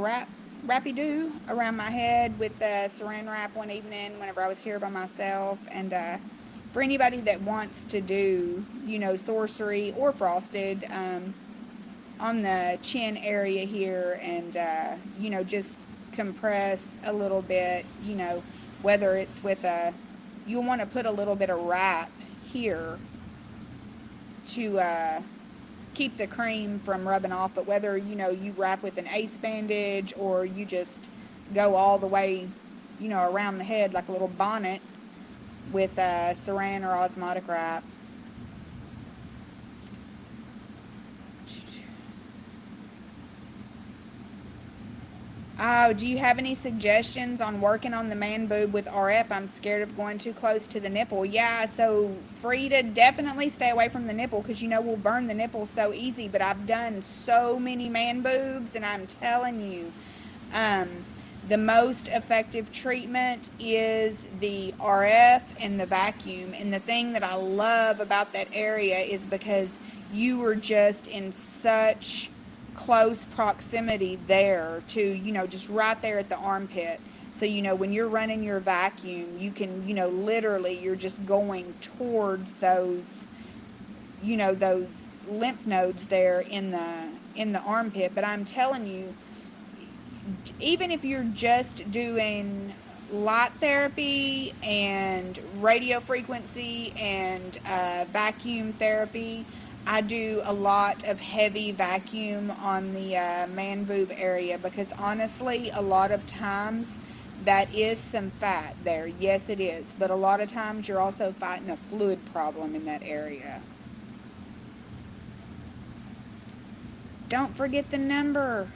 wrappy-doo around my head with saran wrap one evening whenever I was here by myself. And for anybody that wants to do, Sorcery or frosted on the chin area here, and, just compress a little bit, whether it's with you'll want to put a little bit of wrap here to keep the cream from rubbing off, but whether, you wrap with an ace bandage or you just go all the way, around the head like a little bonnet with saran or osmotic wrap. Oh, do you have any suggestions on working on the man boob with RF? I'm scared of going too close to the nipple. Yeah, so Frida, definitely stay away from the nipple, because we'll burn the nipple so easy. But I've done so many man boobs, and I'm telling you, the most effective treatment is the RF and the vacuum. And the thing that I love about that area is because you were just in such close proximity there to, just right there at the armpit. So, when you're running your vacuum, you can, literally, you're just going towards those, those lymph nodes there in the armpit. But I'm telling you, even if you're just doing light therapy and radio frequency and vacuum therapy. I do a lot of heavy vacuum on the man boob area because honestly, a lot of times that is some fat there. Yes, it is. But a lot of times you're also fighting a fluid problem in that area. Don't forget the number.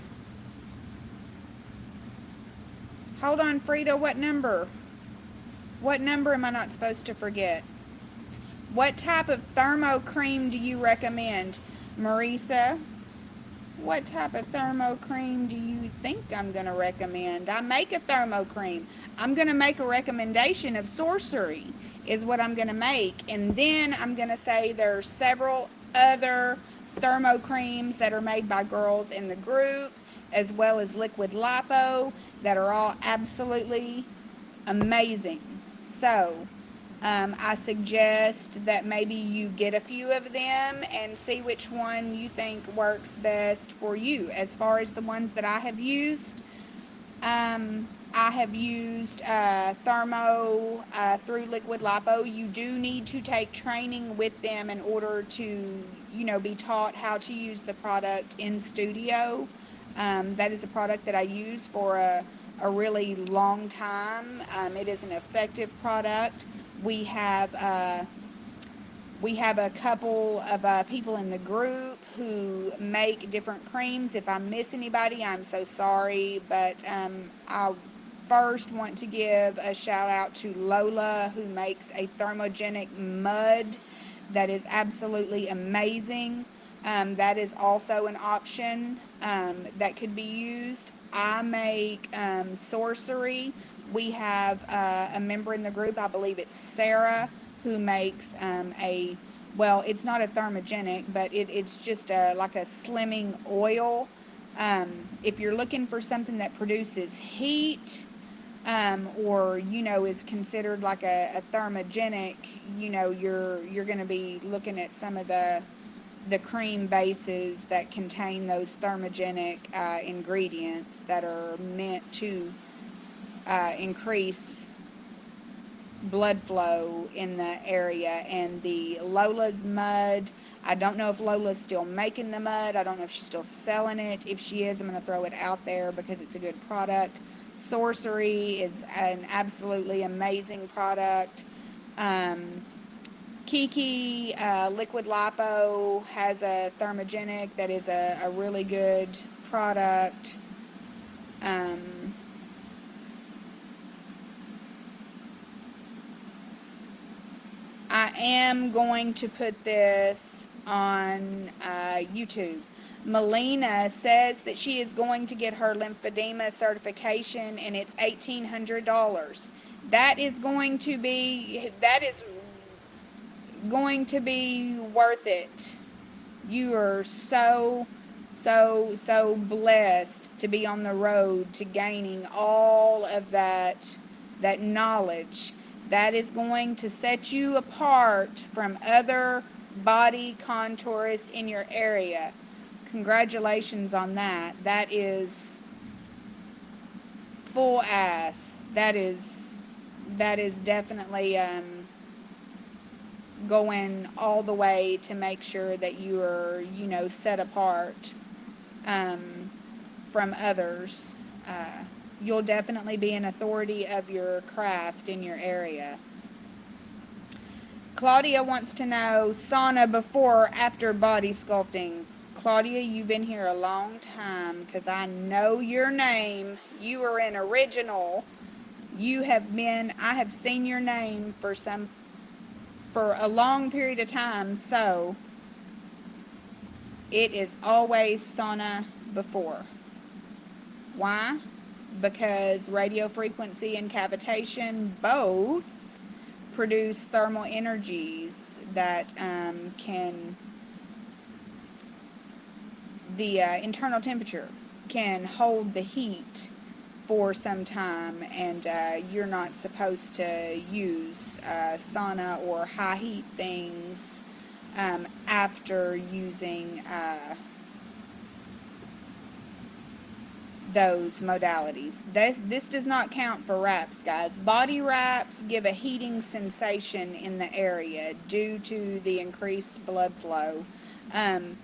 Hold on, Frida, what number? What number am I not supposed to forget? What type of Thermo cream do you recommend? Marisa, what type of Thermo cream do you think I'm going to recommend? I make a Thermo cream. I'm going to make a recommendation of Sorcery is what I'm going to make. And then I'm going to say there's several other Thermo creams that are made by girls in the group, as well as liquid lipo, that are all absolutely amazing. So I suggest that maybe you get a few of them and see which one you think works best for you. As far as the ones that I have used Thermo through Liquid Lipo. You do need to take training with them in order to, be taught how to use the product in studio. That is a product that I use for a really long time. It is an effective product. We have a couple of people in the group who make different creams. If I miss anybody, I'm so sorry, but I first want to give a shout out to Lola, who makes a thermogenic mud that is absolutely amazing. That is also an option that could be used. I make Sorcery. We have a member in the group, I believe it's Sarah, who makes well, it's not a thermogenic, but it's just like a slimming oil. If you're looking for something that produces heat, or is considered like a thermogenic, you're going to be looking at some of the cream bases that contain those thermogenic ingredients that are meant to increase blood flow in the area. And the Lola's mud, I don't know if Lola's still making the mud. I don't know if she's still selling it. If she is, I'm going to throw it out there because it's a good product. Sorcery is an absolutely amazing product. Kiki Liquid Lipo has a thermogenic that is a really good product. I am going to put this on YouTube. Melina says that she is going to get her lymphedema certification, and it's $1,800. That is going to be worth it. You are so blessed to be on the road to gaining all of that knowledge. That is going to set you apart from other body contourists in your area. Congratulations on that. That is full ass. That is definitely going all the way to make sure that you are, set apart from others. You'll definitely be an authority of your craft in your area. Claudia wants to know sauna before or after body sculpting. Claudia, you've been here a long time because I know your name. You are an original. I have seen your name for a long period of time, so it is always sauna before. Why? Because radio frequency and cavitation both produce thermal energies that the internal temperature can hold the heat for some time, and you're not supposed to use sauna or high heat things after using those modalities. This does not count for wraps, guys. Body wraps give a heating sensation in the area due to the increased blood flow. Um,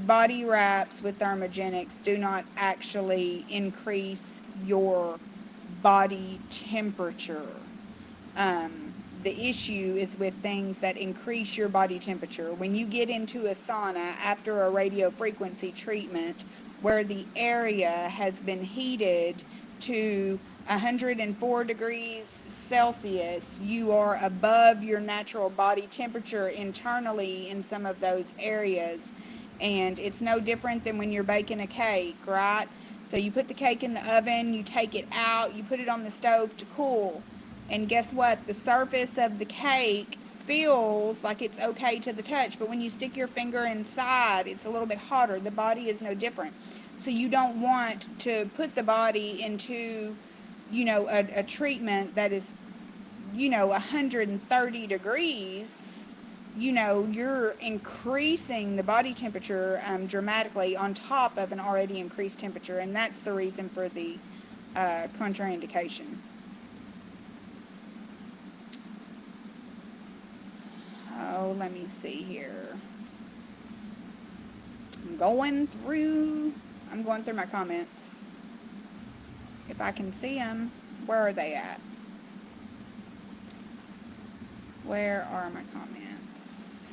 Body wraps with thermogenics do not actually increase your body temperature. Um, the issue is with things that increase your body temperature. When you get into a sauna after a radiofrequency treatment where the area has been heated to 104 degrees Celsius, you are above your natural body temperature internally in some of those areas. And it's no different than when you're baking a cake, right? So you put the cake in the oven, you take it out, you put it on the stove to cool. And guess what? The surface of the cake feels like it's okay to the touch, but when you stick your finger inside, it's a little bit hotter. The body is no different. So you don't want to put the body into, a treatment that is, 130 degrees. You're increasing the body temperature dramatically on top of an already increased temperature, and that's the reason for the contraindication. Oh, let me see here. I'm going through my comments. If I can see them, where are they at? Where are my comments?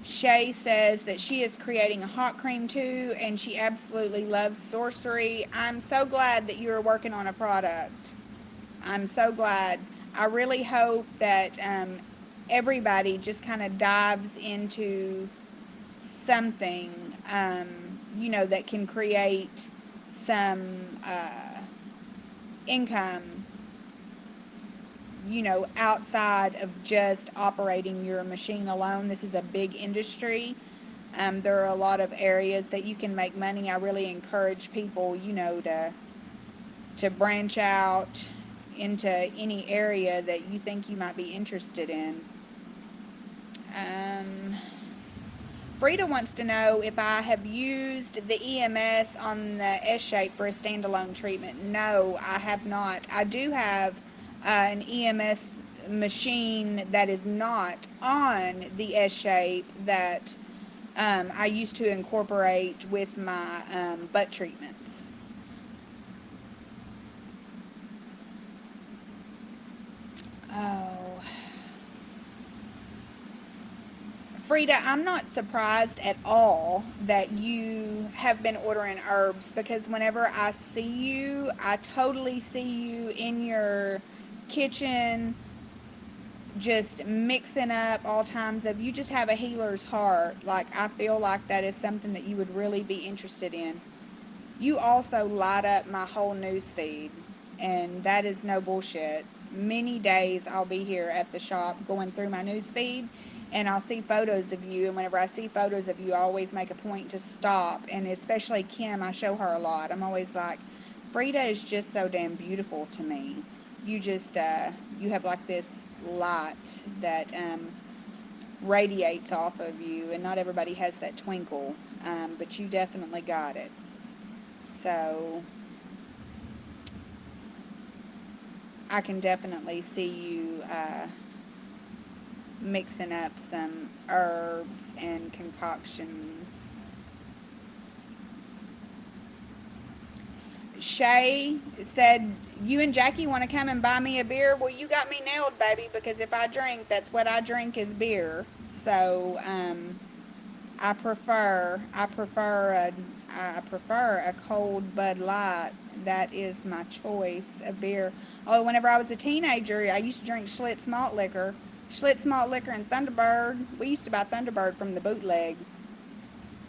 Shay says that she is creating a hot cream too, and she absolutely loves Sorcery. I'm so glad that you're working on a product. I'm so glad. I really hope that everybody just kind of dives into something, that can create some income, outside of just operating your machine alone. This is a big industry. There are a lot of areas that you can make money. I really encourage people, to branch out into any area that you think you might be interested in. Frida wants to know if I have used the EMS on the S-shape for a standalone treatment. No, I have not. I do have an EMS machine that is not on the S-shape that I used to incorporate with my butt treatments. Oh. Frida, I'm not surprised at all that you have been ordering herbs, because whenever I see you, I totally see you in your kitchen just mixing up all times of, you just have a healer's heart. Like, I feel like that is something that you would really be interested in. You also light up my whole news feed, and that is no bullshit. Many days I'll be here at the shop going through my news feed, and I'll see photos of you, and whenever I see photos of you, I always make a point to stop, and especially Kim, I show her a lot. I'm always like, Frida is just so damn beautiful to me. You just, you have like this light that radiates off of you, and not everybody has that twinkle, but you definitely got it. So I can definitely see you mixing up some herbs and concoctions. Shay said, you and Jackie want to come and buy me a beer? Well, you got me nailed, baby, because if I drink, that's what I drink is beer. So I prefer a cold Bud Light. That is my choice of beer. Oh, whenever I was a teenager, I used to drink Schlitz malt liquor. Schlitz malt liquor and Thunderbird. We used to buy Thunderbird from the bootleg.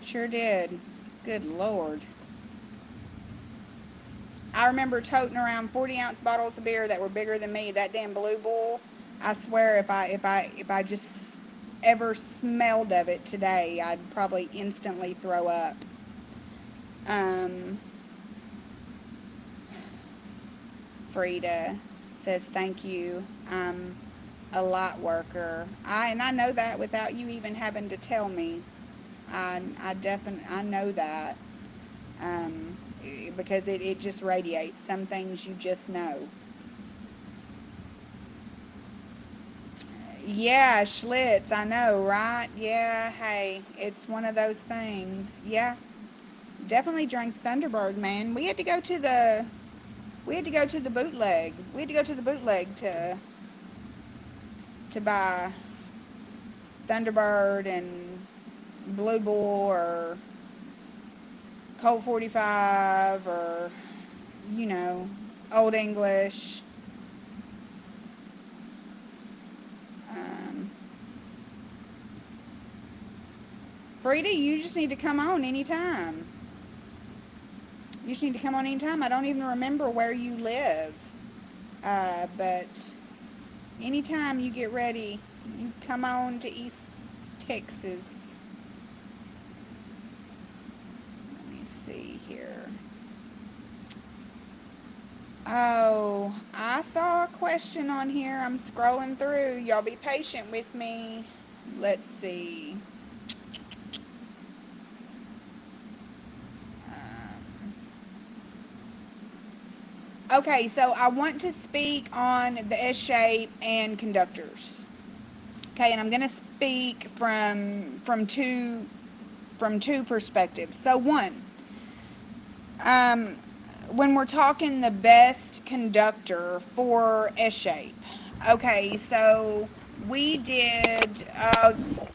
Sure did. Good Lord. I remember toting around 40-ounce bottles of beer that were bigger than me. That damn Blue Bull. I swear, if I just ever smelled of it today, I'd probably instantly throw up. Frida says, thank you. I'm a light worker. I know that without you even having to tell me. I know that. because it just radiates. Some things you just know. Yeah, Schlitz, I know, right? Yeah, hey, it's one of those things. Yeah, definitely drank Thunderbird, man. We had to go to the bootleg. We had to go to the bootleg to buy Thunderbird and Blue Bull or Colt 45 or, you know, Old English. Um, Frida, you just need to come on anytime. You just need to come on anytime. I don't even remember where you live. But anytime you get ready, you come on to East Texas. Let me see here. Oh, I saw a question on here. I'm scrolling through. Y'all be patient with me. Let's see. Okay, so I want to speak on the S shape and conductors. Okay, and I'm going to speak from two perspectives. So one, um, when we're talking the best conductor for S shape. Okay, so we did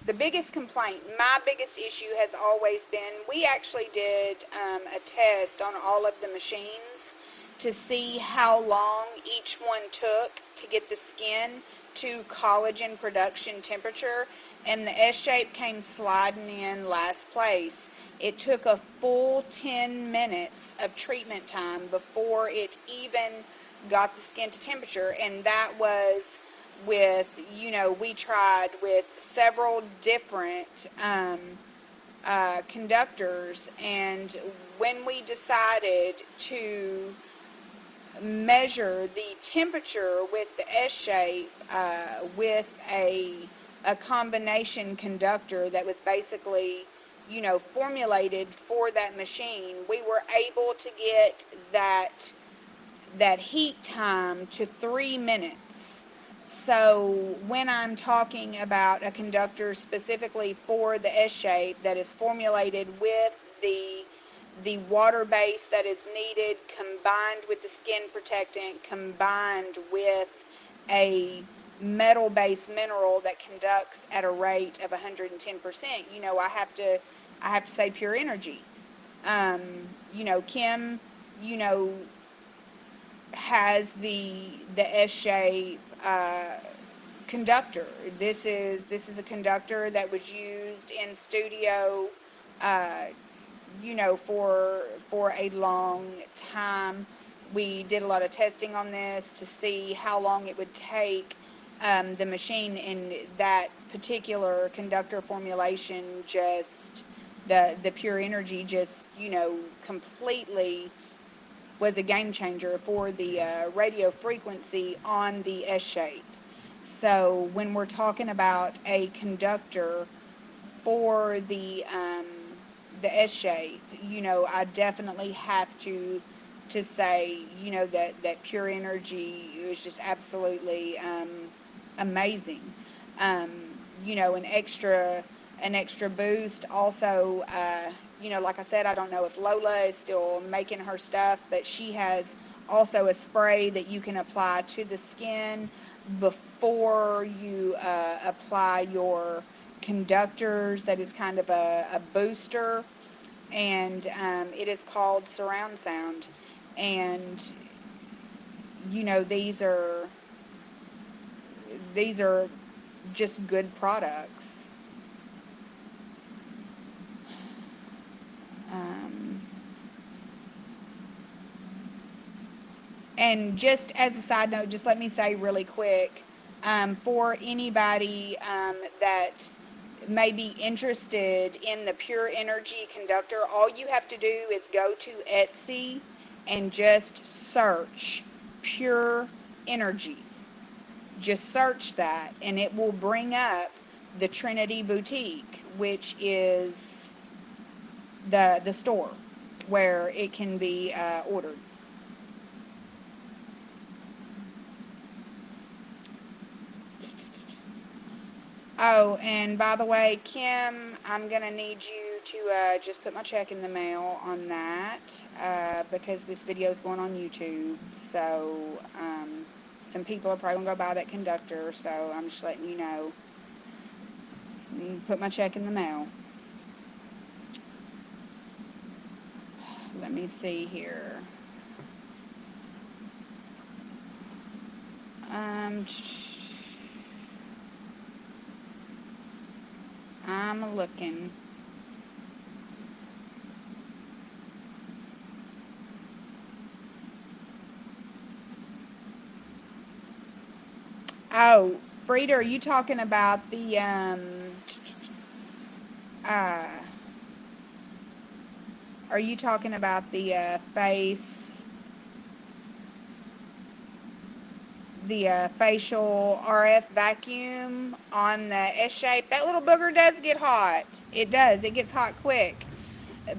the biggest complaint. My biggest issue has always been we actually did a test on all of the machines to see how long each one took to get the skin to collagen production temperature, and the S shape came sliding in last place. It took a full 10 minutes of treatment time before it even got the skin to temperature, and that was with, we tried with several different conductors, and when we decided to measure the temperature with the S shape with a combination conductor that was basically formulated for that machine, we were able to get that heat time to 3 minutes. So when I'm talking about a conductor specifically for the S shape that is formulated with the water base that is needed, combined with the skin protectant, combined with a metal based mineral that conducts at a rate of 110%, I have to say Pure Energy. Kim, you know, has the S shape conductor. This is a conductor that was used in studio, uh, for a long time. We did a lot of testing on this to see how long it would take the machine, and that particular conductor formulation, just the Pure Energy, just completely was a game changer for the radio frequency on the S shape. So when we're talking about a conductor for the S shape, I definitely have to say, that Pure Energy is just absolutely amazing. Um, an extra boost. Also, like I said, I don't know if Lola is still making her stuff, but she has also a spray that you can apply to the skin before you apply your conductors. That is kind of a booster, and it is called Surround Sound. And these are just good products. Um, and just as a side note, just let me say really quick, for anybody that may be interested in the Pure Energy conductor, all you have to do is go to Etsy and just search Pure Energy. Just search that, and it will bring up the Trinity Boutique, which is the store. where it can be ordered. Oh, and by the way, Kim, I'm going to need you to just put my check in the mail on that because this video is going on YouTube. So some people are probably going to go buy that conductor, so I'm just letting you know. Put my check in the mail. Let me see here. I'm looking. Oh, Frida, are you talking about the uh, are you talking about the facial RF vacuum on the S shape? That little booger does get hot. It does. It gets hot quick.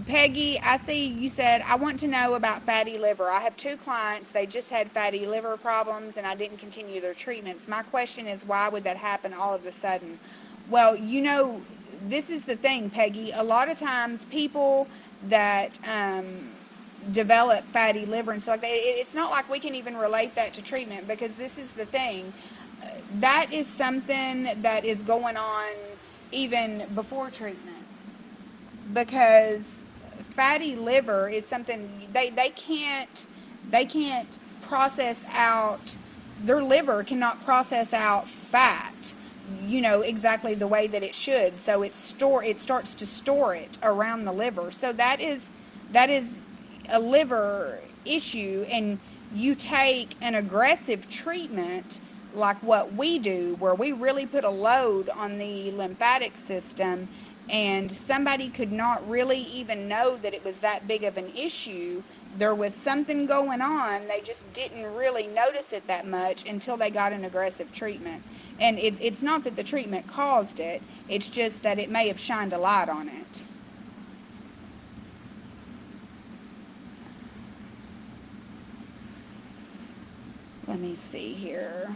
Peggy, I see you said, I want to know about fatty liver. I have 2 clients. They just had fatty liver problems and I didn't continue their treatments. My question is, why would that happen all of a sudden? Well, you know, this is the thing, Peggy. A lot of times people that develop fatty liver and stuff like that, it's not like we can even relate that to treatment, because this is the thing. That is something that is going on even before treatment, because fatty liver is something they can't process out. Their liver cannot process out fat, you know, exactly the way that it should. So it starts to store it around the liver. So that is a liver issue. And you take an aggressive treatment like what we do, where we really put a load on the lymphatic system, and somebody could not really even know that it was that big of an issue. There was something going on. They just didn't really notice it that much until they got an aggressive treatment. And it's not that the treatment caused it. It's just that it may have shined a light on it. Let me see here.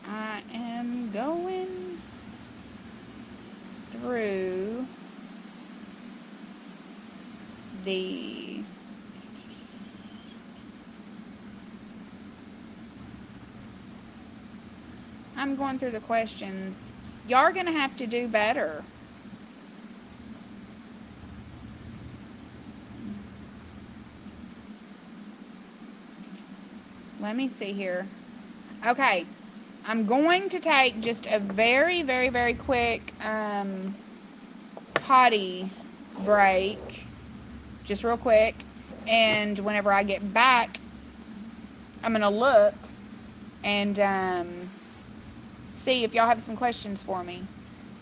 I am going through the questions. Y'all are going to have to do better. Let me see here. Okay. I'm going to take just a very, very, very quick potty break. Just real quick. And whenever I get back, I'm going to look and see if y'all have some questions for me.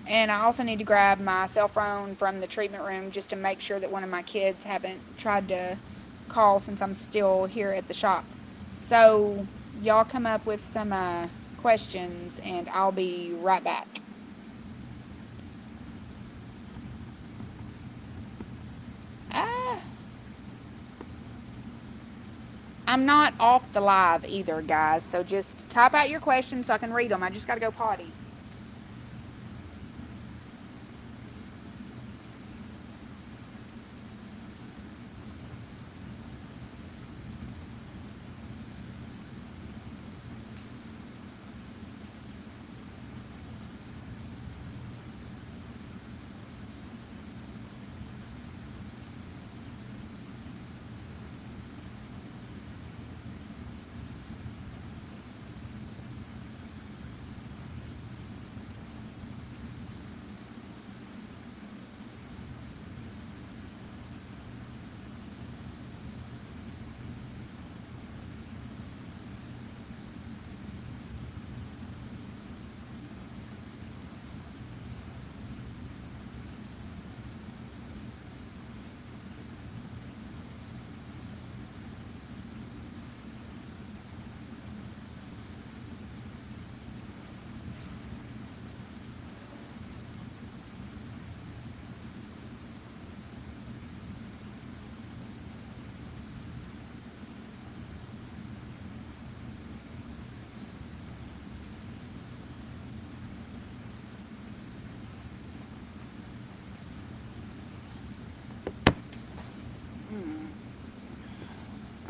And I also need to grab my cell phone from the treatment room just to make sure that one of my kids haven't tried to call since I'm still here at the shop. So y'all come up with some questions and I'll be right back. I'm not off the live either, guys, so just type out your questions so I can read them. I just got to go potty.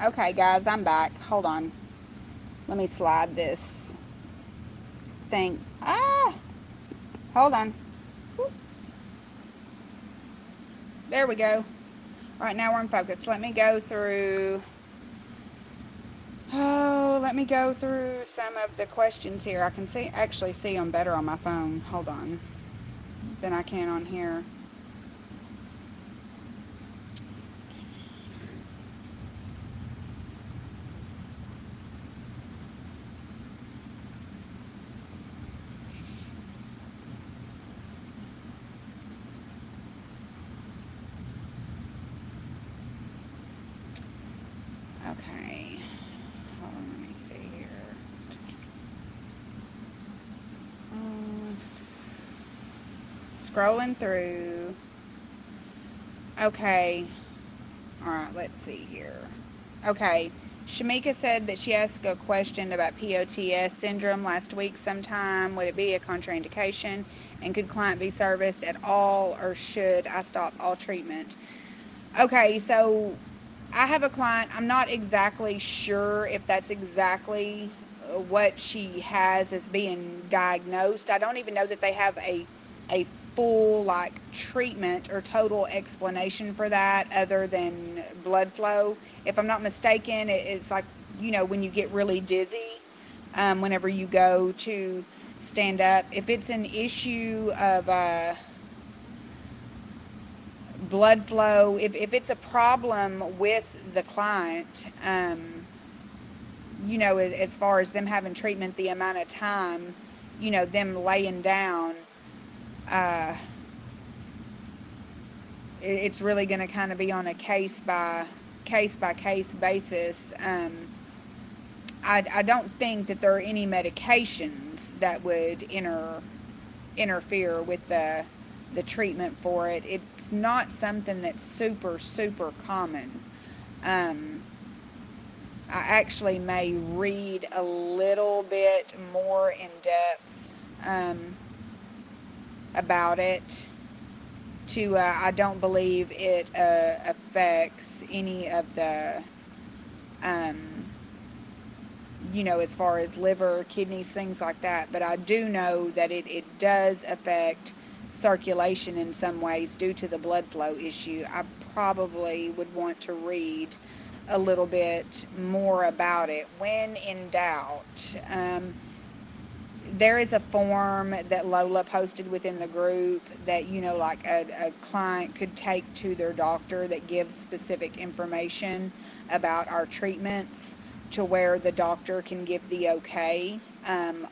Okay, guys, I'm back. Hold on. Let me slide this thing. Ah! Hold on. There we go. Right now we're in focus. Let me go through... Oh, let me go through some of the questions here. I can actually see them better on my phone. Hold on. Than I can on here. Okay. Hold on, let me see here. Scrolling through. Okay. Alright, let's see here. Okay. Shamika said that she asked a question about POTS syndrome last week sometime. Would it be a contraindication? And could client be serviced at all, or should I stop all treatment? Okay, so I have a client. I'm not exactly sure if that's exactly what she has as being diagnosed. I don't even know that they have a full like treatment or total explanation for that other than blood flow. If I'm not mistaken, it's like, you know, when you get really dizzy, whenever you go to stand up. If it's an issue of blood flow, if it's a problem with the client, you know, as far as them having treatment, the amount of time, you know, them laying down, uh, it's really going to kind of be on a case by case basis. I don't think that there are any medications that would interfere with the treatment for it. It's not something that's super common. I actually may read a little bit more in depth about it. I don't believe it affects any of the, um, you know, as far as liver, kidneys, things like that. But I do know that it does affect circulation in some ways due to the blood flow issue. I probably would want to read a little bit more about it. When in doubt, there is a form that Lola posted within the group that, you know, like a client could take to their doctor that gives specific information about our treatments to where the doctor can give the okay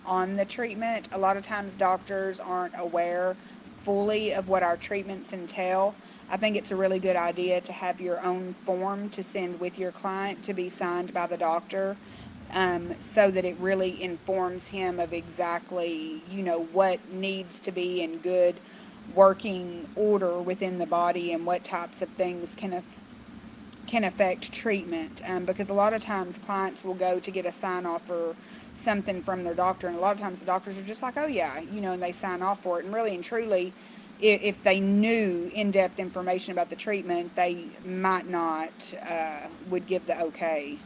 on the treatment. A lot of times doctors aren't aware fully of what our treatments entail. I think it's a really good idea to have your own form to send with your client to be signed by the doctor, so that it really informs him of exactly, you know, what needs to be in good working order within the body and what types of things can affect treatment. Because a lot of times clients will go to get a sign off or something from their doctor, and a lot of times the doctors are just like, oh yeah, you know, and they sign off for it. And really and truly, if they knew in-depth information about the treatment, they might not would give the okay.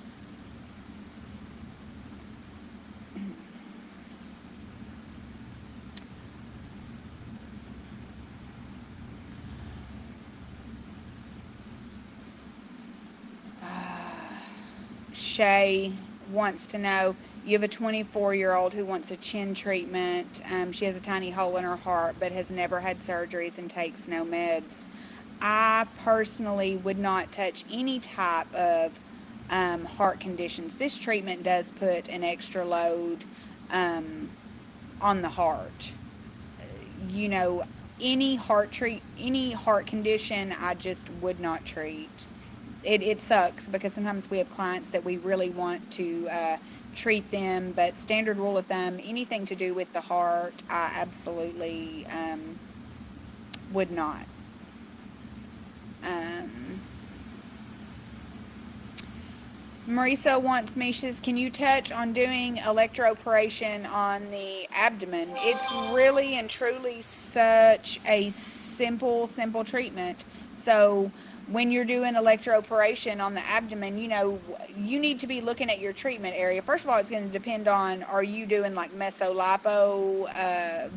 Shay wants to know, you have a 24-year-old who wants a chin treatment. She has a tiny hole in her heart but has never had surgeries and takes no meds. I personally would not touch any type of heart conditions. This treatment does put an extra load um, on the heart. You know, any heart condition, I just would not treat. It sucks because sometimes we have clients that we really want to treat them, but standard rule of thumb, anything to do with the heart, I absolutely would not. Marisa wants me, she says, can you touch on doing electroporation on the abdomen? It's really and truly such a simple treatment. So when you're doing electroporation on the abdomen, you need to be looking at your treatment area. First of all, it's going to depend on, are you doing like mesolipo,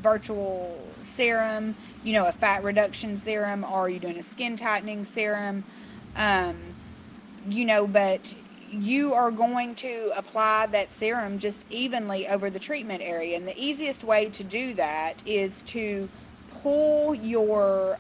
virtual serum, a fat reduction serum, or are you doing a skin tightening serum? But you are going to apply that serum just evenly over the treatment area. And the easiest way to do that is to pull your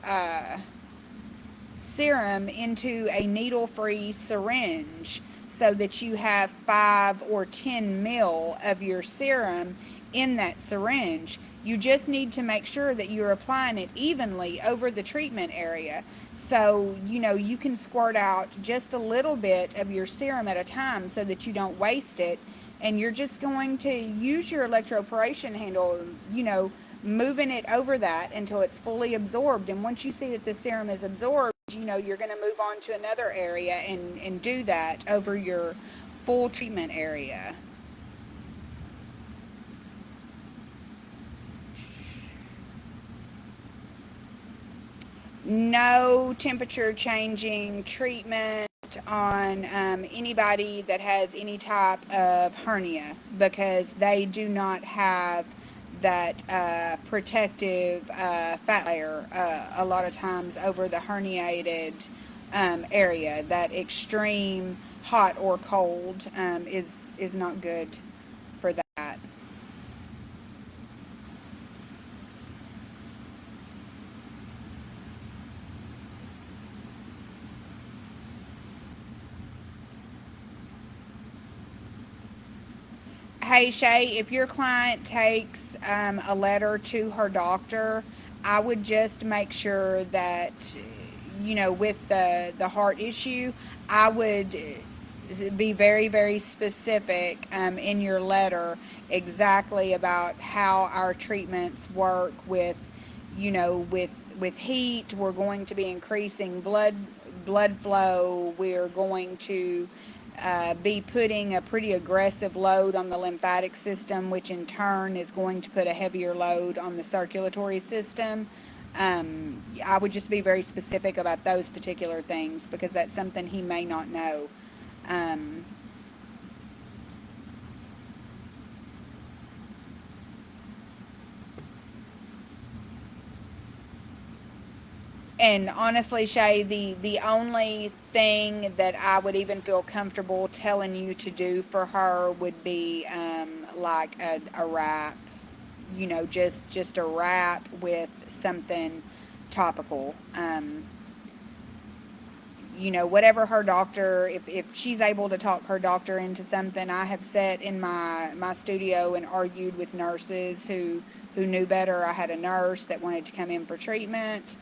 serum into a needle-free syringe so that you have 5 or 10 mil of your serum in that syringe. You just need to make sure that you're applying it evenly over the treatment area. So, you can squirt out just a little bit of your serum at a time so that you don't waste it. And you're just going to use your electroporation handle, moving it over that until it's fully absorbed. And once you see that the serum is absorbed, you're going to move on to another area and do that over your full treatment area. No temperature changing treatment on anybody that has any type of hernia, because they do not have that protective fat layer a lot of times over the herniated area. That extreme hot or cold is not good for that. Hey Shay, if your client takes a letter to her doctor, I would just make sure that, with the heart issue, I would be very, very specific in your letter exactly about how our treatments work with, with heat. We're going to be increasing blood flow. We're going to be putting a pretty aggressive load on the lymphatic system, which in turn is going to put a heavier load on the circulatory system. I would just be very specific about those particular things, because that's something he may not know. And honestly, Shay, the only thing that I would even feel comfortable telling you to do for her would be like a wrap, just a wrap with something topical. Whatever her doctor, if she's able to talk her doctor into something. I have sat in my studio and argued with nurses who knew better. I had a nurse that wanted to come in for treatment.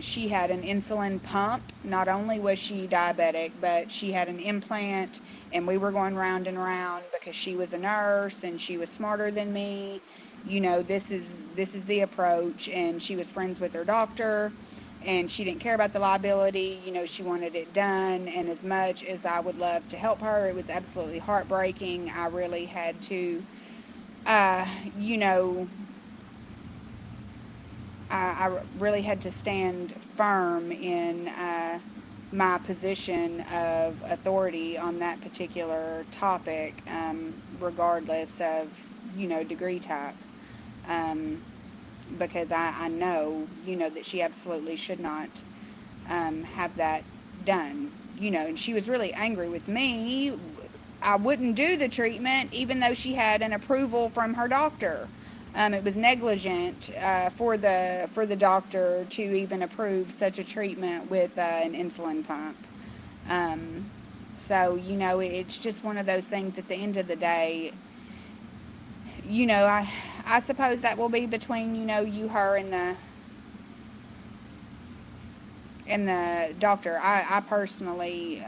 She had an insulin pump. Not only was she diabetic, but she had an implant, and we were going round and round because she was a nurse and she was smarter than me. This is the approach, and she was friends with her doctor, and she didn't care about the liability. She wanted it done, and as much as I would love to help her, it was absolutely heartbreaking. I really had to, I really had to stand firm in my position of authority on that particular topic, regardless of, degree type. Because I know, that she absolutely should not have that done. And she was really angry with me. I wouldn't do the treatment even though she had an approval from her doctor. It was negligent for the doctor to even approve such a treatment with an insulin pump. So, it's just one of those things. At the end of the day, I suppose that will be between, you, her, and the doctor. I personally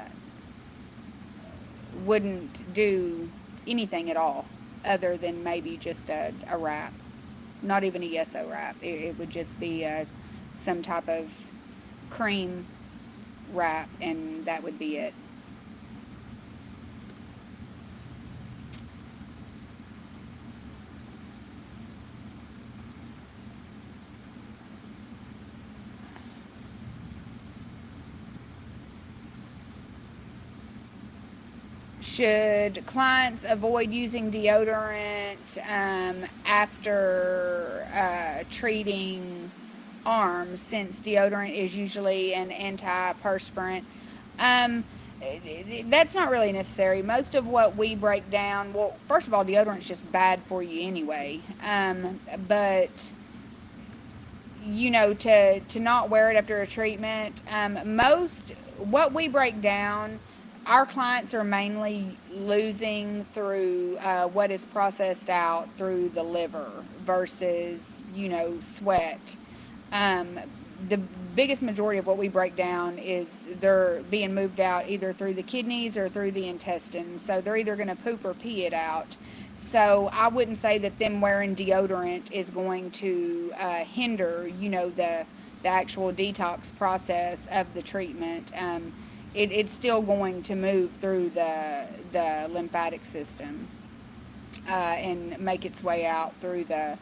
wouldn't do anything at all other than maybe just a wrap. Not even a Yeso wrap. It would just be some type of cream wrap, and that would be it. Should clients avoid using deodorant after treating arms, since deodorant is usually an antiperspirant? Um, that's not really necessary. Most of what we break down, well, first of all, deodorant's just bad for you anyway. But to not wear it after a treatment, most what we break down, our clients are mainly losing through what is processed out through the liver versus sweat. um, the biggest majority of what we break down is they're being moved out either through the kidneys or through the intestines. So they're either going to poop or pee it out. So I wouldn't say that them wearing deodorant is going to hinder, the actual detox process of the treatment. It's still going to move through the lymphatic system and make its way out through the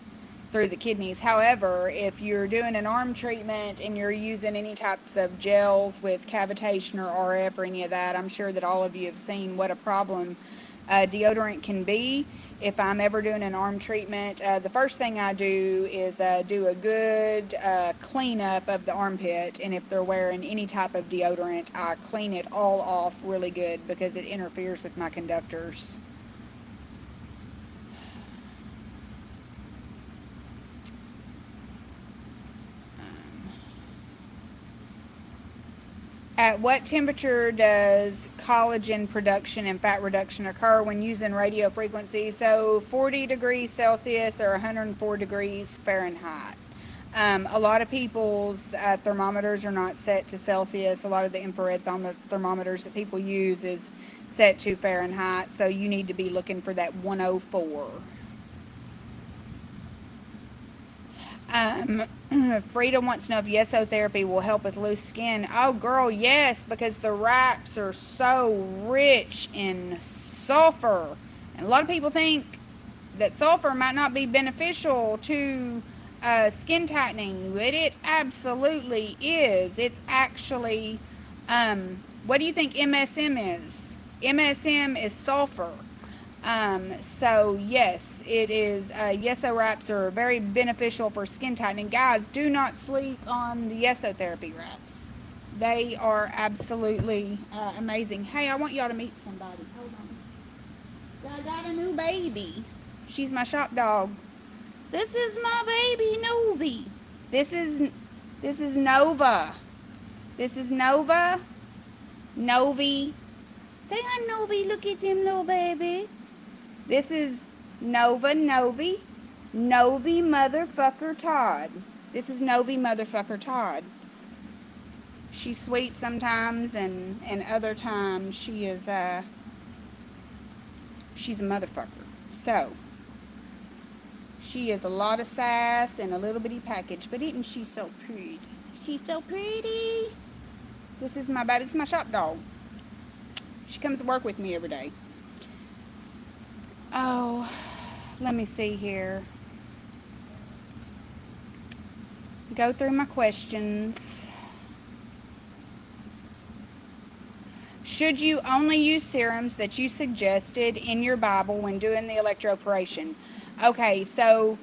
kidneys. However, if you're doing an arm treatment and you're using any types of gels with cavitation or RF or any of that, I'm sure that all of you have seen what a problem deodorant can be. If I'm ever doing an arm treatment, the first thing I do is do a good cleanup of the armpit, and if they're wearing any type of deodorant, I clean it all off really good because it interferes with my conductors. At what temperature does collagen production and fat reduction occur when using radio frequency? So 40 degrees Celsius or 104 degrees Fahrenheit. A lot of people's thermometers are not set to Celsius. A lot of the infrared thermometers that people use is set to Fahrenheit. So you need to be looking for that 104. Frida wants to know if Yeso therapy will help with loose skin. Oh, girl, yes, because the wraps are so rich in sulfur. And a lot of people think that sulfur might not be beneficial to skin tightening, but it absolutely is. It's actually, what do you think MSM is? MSM is sulfur. So yes, it is. Yeso wraps are very beneficial for skin tightening. Guys, do not sleep on the Yeso therapy wraps. They are absolutely amazing. Hey, I want y'all to meet somebody. Hold on. I got a new baby. She's my shop dog. This is my baby Novi. This is Nova. This is Nova. Novi. Say hi, Novi. Look at them little baby. This is Novi motherfucker Todd. This is Novi motherfucker Todd. She's sweet sometimes, and other times she's a motherfucker. So she is a lot of sass and a little bitty package, but isn't she so pretty? She's so pretty. This is my baby. This is my shop dog. She comes to work with me every day. Oh, let me see here. Go through my questions. Should you only use serums that you suggested in your Bible when doing the electroporation? Okay, so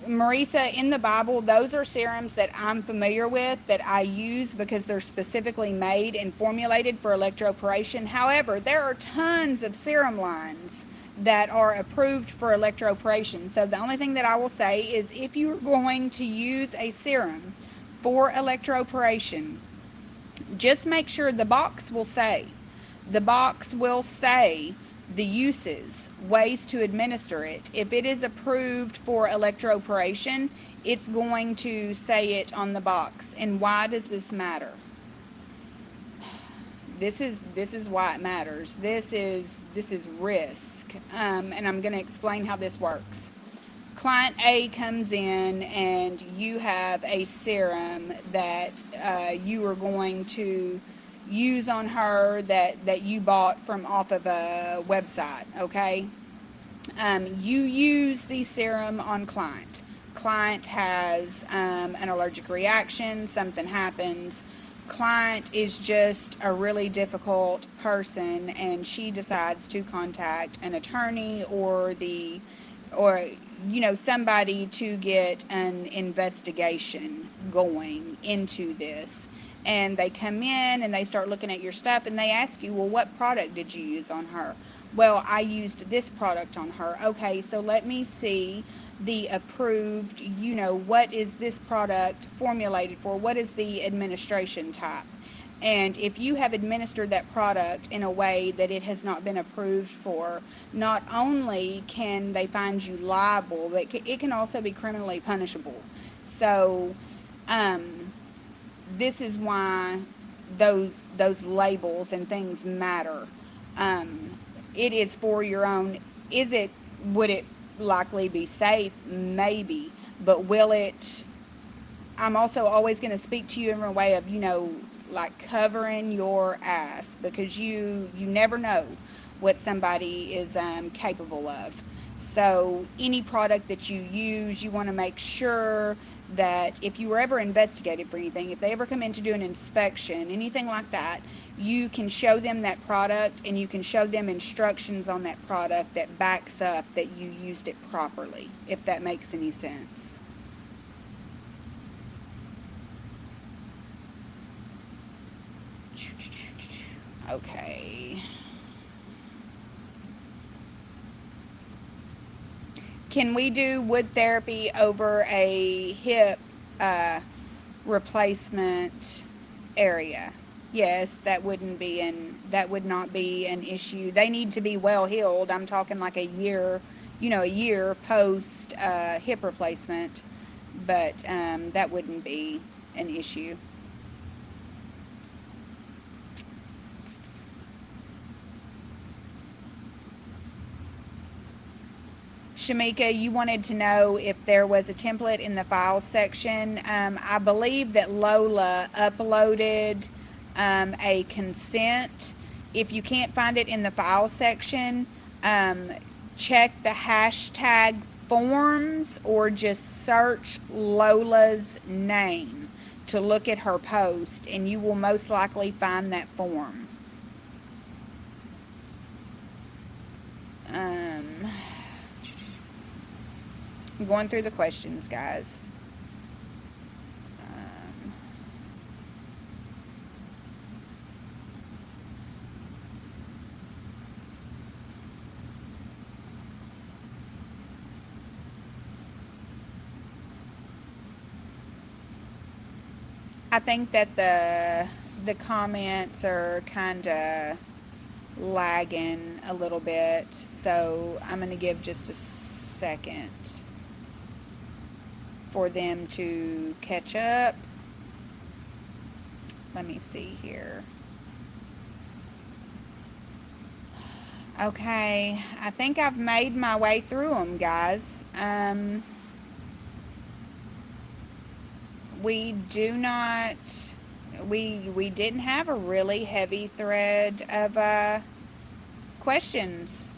Marisa, in the Bible, those are serums that I'm familiar with, that I use because they're specifically made and formulated for electroporation. However, there are tons of serum lines that are approved for electroporation. So the only thing that I will say is if you're going to use a serum for electroporation, just make sure the box will say the uses, ways to administer it. If it is approved for electroporation, it's going to say it on the box. And why does this matter? This is why it matters. This is risk, and I'm going to explain how this works. Client A comes in and you have a serum that you are going to use on her that you bought from off of a website, okay? You use the serum on client. Client has an allergic reaction, something happens. client is just a really difficult person and she decides to contact an attorney or somebody to get an investigation going into this, and they come in and they start looking at your stuff and they ask you, well, what product did you use on her? Well, I used this product on her. Okay, so let me see the approved, what is this product formulated for? What is the administration type? And if you have administered that product in a way that it has not been approved for, not only can they find you liable, but it can also be criminally punishable. So, this is why those labels and things matter. It is for your own. Would it likely be safe? Maybe, but will it? I'm also always going to speak to you in a way of, like covering your ass, because you never know what somebody is capable of. So any product that you use, you want to make sure that if you were ever investigated for anything, if they ever come in to do an inspection, anything like that, you can show them that product and you can show them instructions on that product that backs up that you used it properly, if that makes any sense. Okay. Can we do wood therapy over a hip replacement area? Yes, that would not be an issue. They need to be well healed. I'm talking like a year post hip replacement, but that wouldn't be an issue. Shamika, you wanted to know if there was a template in the file section. I believe that Lola uploaded a consent. If you can't find it in the file section, check the hashtag forms or just search Lola's name to look at her post, and you will most likely find that form. I'm going through the questions, guys. I think that the comments are kind of lagging a little bit, so I'm going to give just a second for them to catch up. Let me see here. Okay, I think I've made my way through them, guys. We didn't have a really heavy thread of questions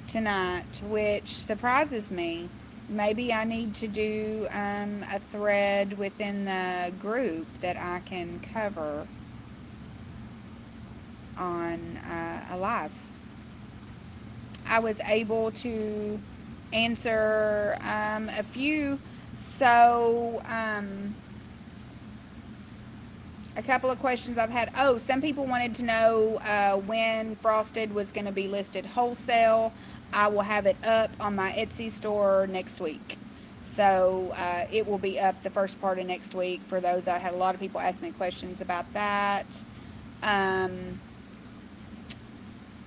tonight, which surprises me. Maybe I need to do a thread within the group that I can cover on a live. I was able to answer a few. So, a couple of questions I've had. Oh, some people wanted to know when Frosted was going to be listed wholesale. I will have it up on my Etsy store next week. So it will be up the first part of next week for those. I had a lot of people ask me questions about that.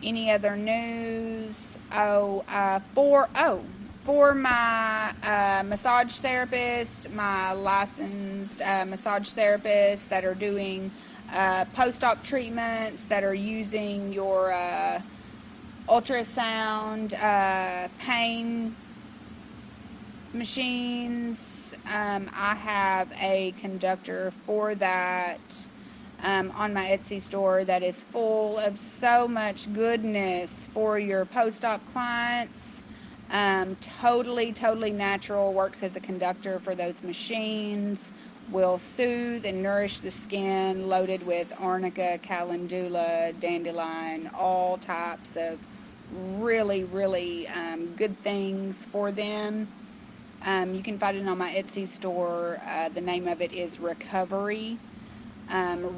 Any other news? For my massage therapist, my licensed massage therapists that are doing post-op treatments, that are using your ultrasound pain machines, I have a conductor for that on my Etsy store that is full of so much goodness for your post-op clients. Totally natural, works as a conductor for those machines. will soothe and nourish the skin, loaded with arnica, calendula, dandelion, all types of really, really good things for them. You can find it on my Etsy store. The name of it is Recovery.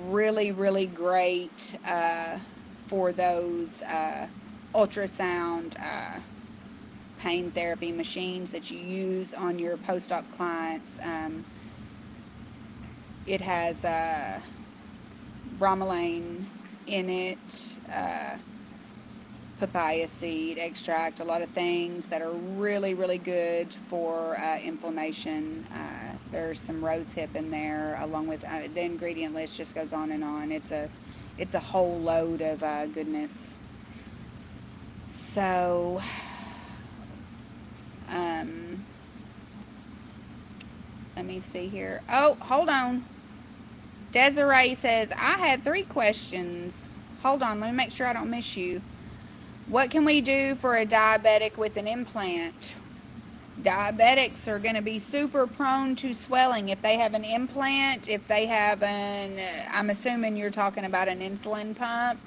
Really, really great for those ultrasound pain therapy machines that you use on your post-op clients. It has bromelain in it, papaya seed extract, a lot of things that are really, really good for inflammation. There's some rose hip in there, along with the ingredient list just goes on and on. It's a whole load of goodness. So, let me see here. Oh, hold on. Desiree says, I had 3 questions. Hold on, let me make sure I don't miss you. What can we do for a diabetic with an implant? Diabetics are going to be super prone to swelling if they have an implant, if they have I'm assuming you're talking about an insulin pump.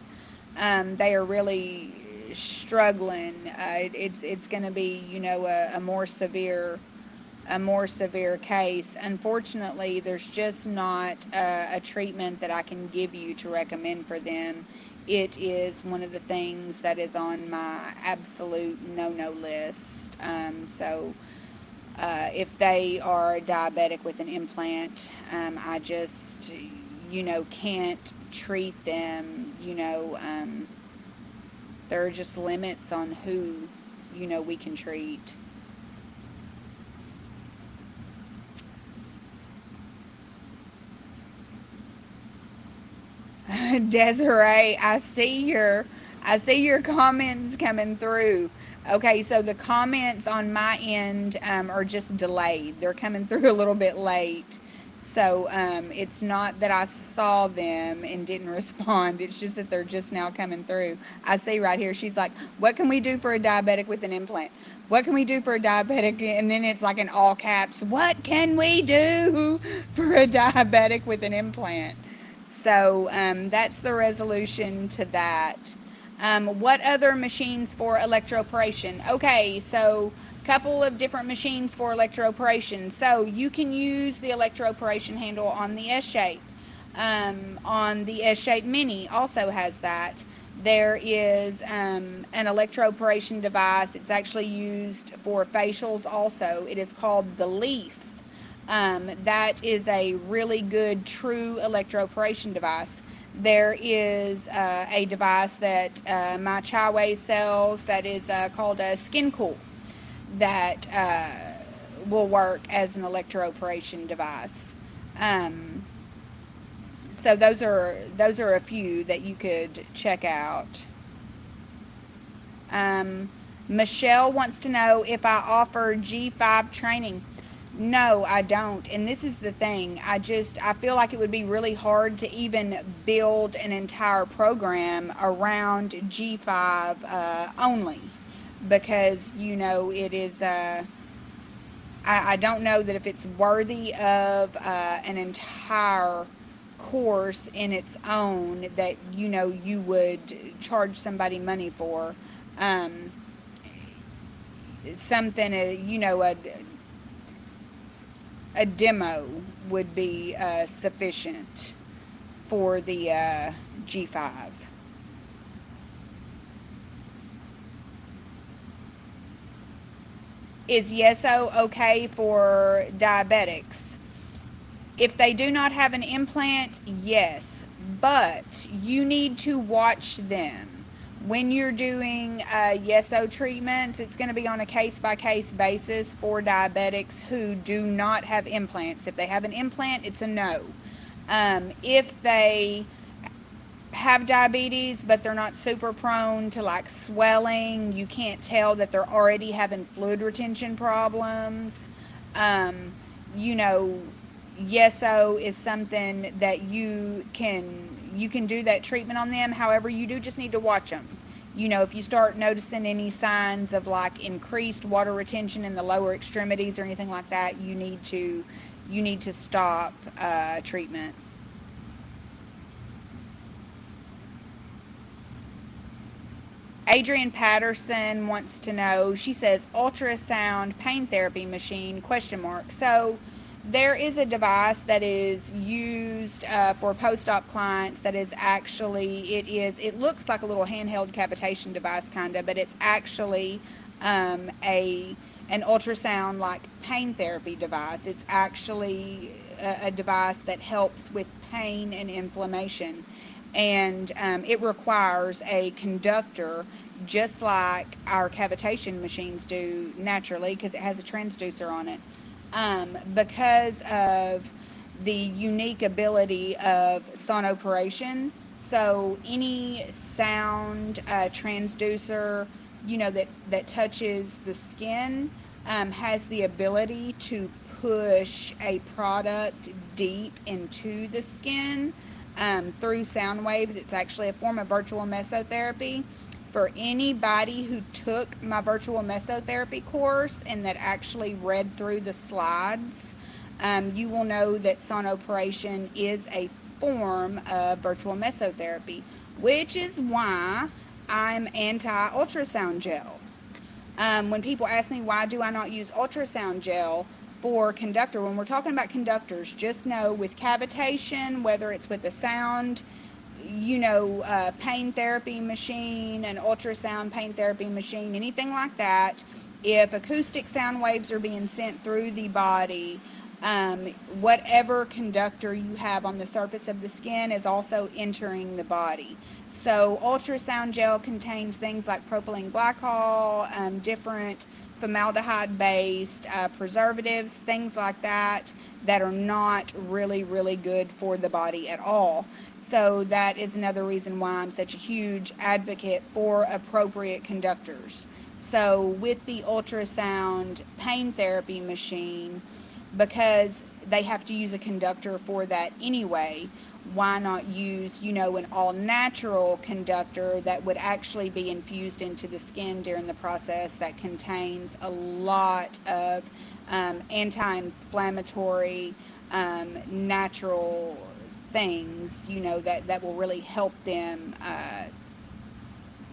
They are really struggling. It's going to be, a more severe case. Unfortunately, there's just not a treatment that I can give you to recommend for them. It is one of the things that is on my absolute no-no list. So if they are diabetic with an implant, I just, can't treat them. There are just limits on who, we can treat. Desiree, I see your comments coming through. Okay, so the comments on my end are just delayed. They're coming through a little bit late. So it's not that I saw them and didn't respond. It's just that they're just now coming through. I see right here, she's like, what can we do for a diabetic with an implant? What can we do for a diabetic? And then it's like in all caps, what can we do for a diabetic with an implant? So that's the resolution to that. What other machines for electroporation? Okay, so a couple of different machines for electroporation. So you can use the electroporation handle on the S-Shape. On the S-Shape Mini also has that. There is an electroporation device. It's actually used for facials also. It is called the Leaf. That is a really good true electroporation device. There is a device that my Chaiway sells that is called a Skin Cool that will work as an electroporation device. So those are a few that you could check out. Michelle wants to know if I offer G5 training. No, I don't. And this is the thing. I feel like it would be really hard to even build an entire program around G5 only, because, it is, I don't know that if it's worthy of an entire course in its own that, you would charge somebody money for. Something, a demo would be sufficient for the G5. Is Yeso okay for diabetics? If they do not have an implant, yes, but you need to watch them. When you're doing Yeso treatments, it's going to be on a case-by-case basis for diabetics who do not have implants. If they have an implant, it's a no. If they have diabetes, but they're not super prone to like swelling, you can't tell that they're already having fluid retention problems, um, you know, Yeso is something that you can do that treatment on them. However, you do just need to watch them. If you start noticing any signs of like increased water retention in the lower extremities or anything like that, you need to you need to stop treatment. Adrian Patterson wants to know, she says, ultrasound pain therapy machine, question mark. So there is a device that is used for post-op clients that is actually, it looks like a little handheld cavitation device kind of, but it's actually an ultrasound like pain therapy device. It's actually a device that helps with pain and inflammation, and it requires a conductor just like our cavitation machines do naturally, because it has a transducer on it. Because of the unique ability of sonoporation, so any sound transducer, that touches the skin, has the ability to push a product deep into the skin through sound waves. It's actually a form of virtual mesotherapy. For anybody who took my virtual mesotherapy course and that actually read through the slides, you will know that sonoporation is a form of virtual mesotherapy, which is why I'm anti-ultrasound gel. When people ask me why do I not use ultrasound gel for conductor, when we're talking about conductors, just know with cavitation, whether it's with a sound, pain therapy machine, an ultrasound pain therapy machine, anything like that, if acoustic sound waves are being sent through the body, whatever conductor you have on the surface of the skin is also entering the body. So ultrasound gel contains things like propylene glycol, different formaldehyde-based preservatives, things like that, that are not really, really good for the body at all. So that is another reason why I'm such a huge advocate for appropriate conductors. So with the ultrasound pain therapy machine, because they have to use a conductor for that anyway, why not use, an all-natural conductor that would actually be infused into the skin during the process, that contains a lot of anti-inflammatory natural things, that will really help them,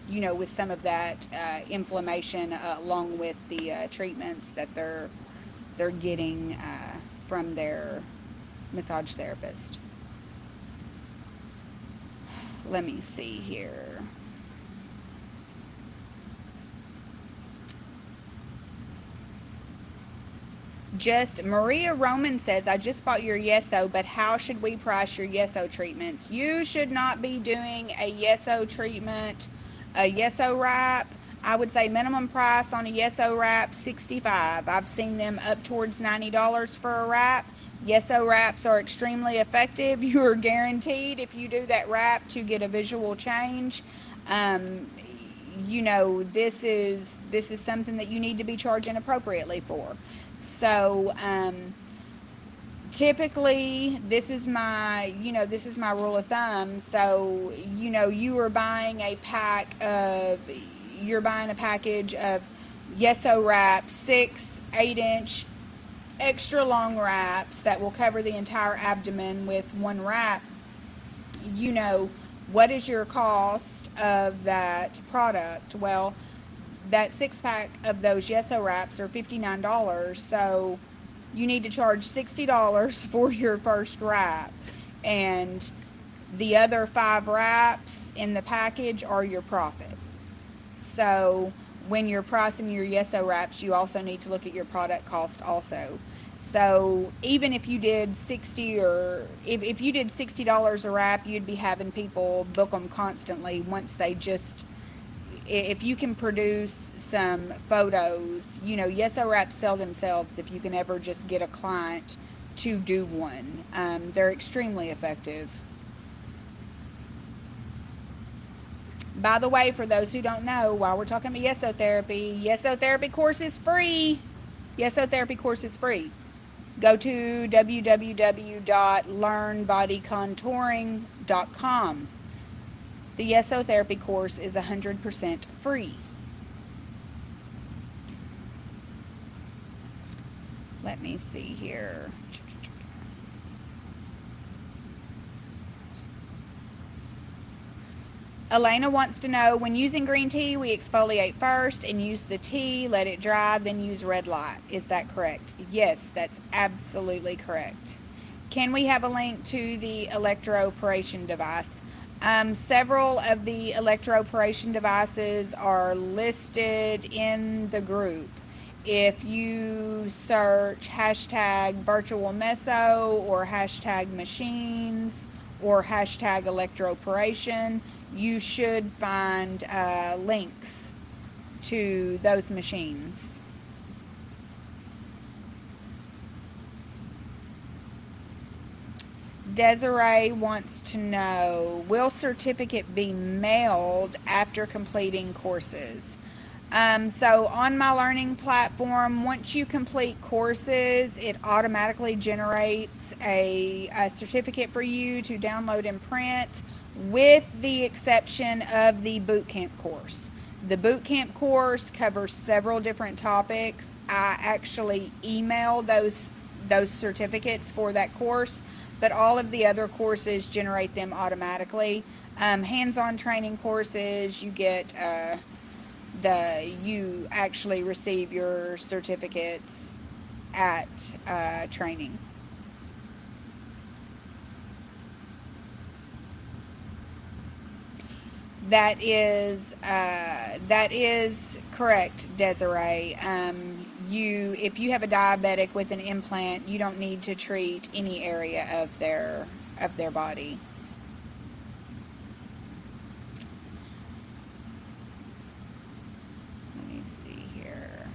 with some of that inflammation, along with the treatments that they're getting from their massage therapist. Let me see here. Just Maria Roman says, I just bought your Yeso, but how should we price your Yeso treatments? You should not be doing a Yeso treatment, a Yeso wrap. I would say minimum price on a Yeso wrap, $65. I've seen them up towards $90 for a wrap. Yeso wraps are extremely effective. You are guaranteed, if you do that wrap, to get a visual change. This is something that you need to be charging appropriately for. So typically, this is my rule of thumb. So you are buying a package of Yeso wraps, 6 8-inch extra long wraps that will cover the entire abdomen with one wrap. What is your cost of that product? Well, that 6-pack of those Yeso wraps are $59, so you need to charge $60 for your first wrap, and the other 5 wraps in the package are your profit. So when you're pricing your Yeso wraps, you also need to look at your product cost also. So even if you did if you did $60 a wrap, you'd be having people book them constantly once they just, if you can produce some photos, Yeso wraps sell themselves if you can ever just get a client to do one. They're extremely effective. By the way, for those who don't know, while we're talking about Yeso therapy course is free. Yeso therapy course is free. Go to www.learnbodycontouring.com. The Yeso therapy course is 100% free. Let me see here. Elena wants to know, when using green tea, we exfoliate first and use the tea, let it dry, then use red light. Is that correct? Yes, that's absolutely correct. Can we have a link to the Electroporation device? Several of the Electroporation devices are listed in the group. If you search hashtag virtual meso or hashtag machines or hashtag Electroporation, you should find links to those machines. Desiree wants to know, will certificate be mailed after completing courses? So on my learning platform, once you complete courses, it automatically generates a certificate for you to download and print, with the exception of the bootcamp course. The bootcamp course covers several different topics. I actually email those certificates for that course, but all of the other courses generate them automatically. Hands-on training courses, you actually receive your certificates at training. That is correct, Desiree. If you have a diabetic with an implant, you don't need to treat any area of their body. Let me see here.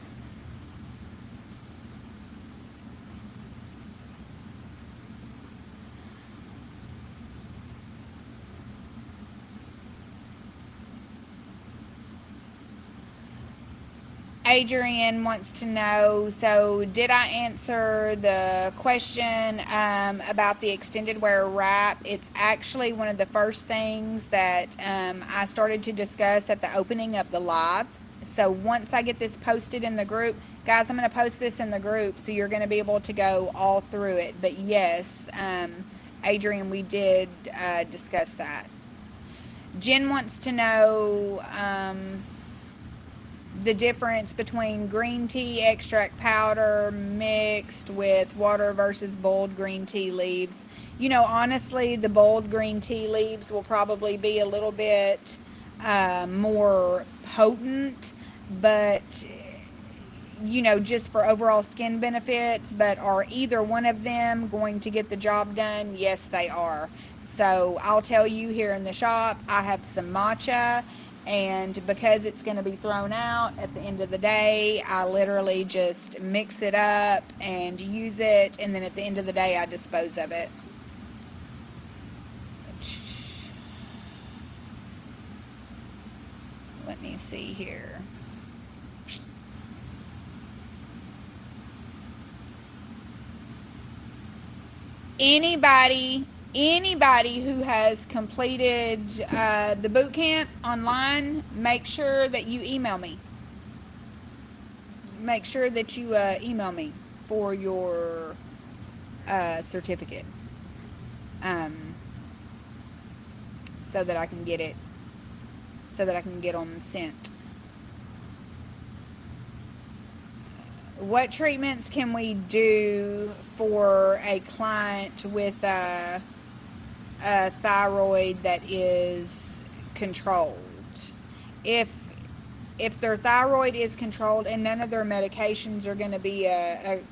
Adrian wants to know, so did I answer the question about the extended wear wrap? It's actually one of the first things that I started to discuss at the opening of the live. So once I get this posted in the group, guys, I'm going to post this in the group, so you're going to be able to go all through it. But yes, Adrian, we did discuss that. Jen wants to know the difference between green tea extract powder mixed with water versus boiled green tea leaves. Honestly, the boiled green tea leaves will probably be a little bit more potent, but just for overall skin benefits. But are either one of them going to get the job done? Yes, they are. So I'll tell you, here in the shop, I have some matcha, and because it's going to be thrown out at the end of the day, I literally just mix it up and use it, and then at the end of the day, I dispose of it. Let me see here. Anybody who has completed the boot camp online, make sure that you email me. Make sure that you email me for your certificate, so that I can get it, so that I can get them sent. What treatments can we do for a client with a thyroid that is controlled? If their thyroid is controlled and none of their medications are going to be a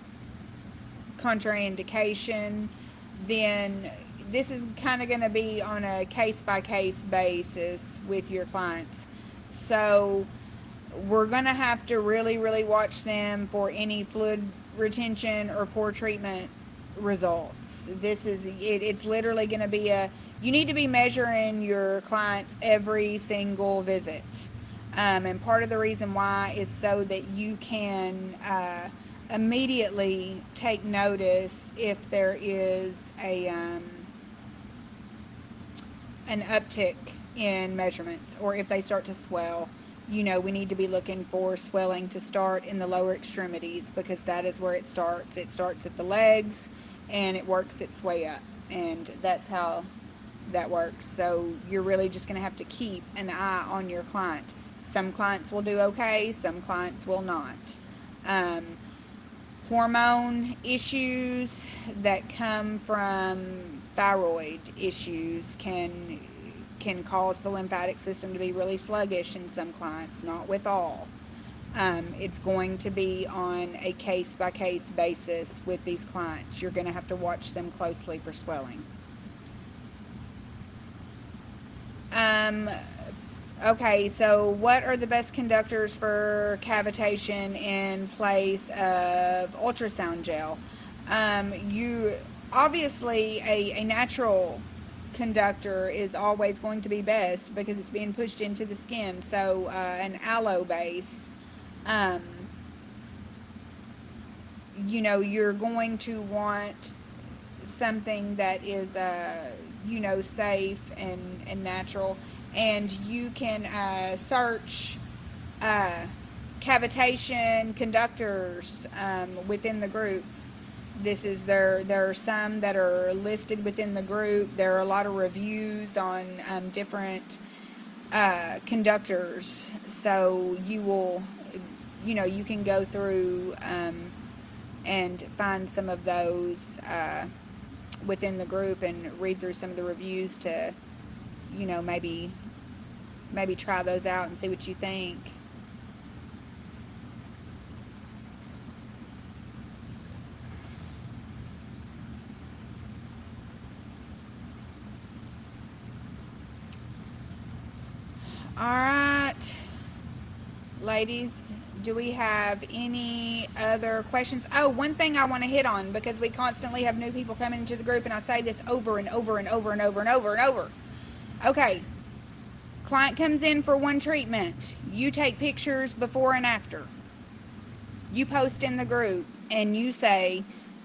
contraindication, then this is kind of going to be on a case-by-case basis with your clients. So we're going to have to really, really watch them for any fluid retention or poor treatment results. It's literally going to be you need to be measuring your clients every single visit. And part of the reason why is so that you can immediately take notice if there is an uptick in measurements, or if they start to swell. We need to be looking for swelling to start in the lower extremities, because that is where it starts. It starts at the legs and it works its way up, and that's how that works. So you're really just going to have to keep an eye on your client. Some clients will do okay, some clients will not. Hormone issues that come from thyroid issues can cause the lymphatic system to be really sluggish in some clients, not with all. It's going to be on a case-by-case basis with these clients. You're going to have to watch them closely for swelling. Okay, so what are the best conductors for cavitation in place of ultrasound gel? You obviously a natural conductor is always going to be best because it's being pushed into the skin. So an aloe base, you're going to want something that is safe and natural, and you can search cavitation conductors within the group. There are some that are listed within the group. There are a lot of reviews on different conductors, so you can go through and find some of those within the group and read through some of the reviews to maybe try those out and see what you think. All right, ladies, do we have any other questions? Oh, one thing I want to hit on, because we constantly have new people coming into the group, and I say this over and over and over and over and over and over. Okay, client comes in for one treatment. You take pictures before and after. You post in the group, and you say,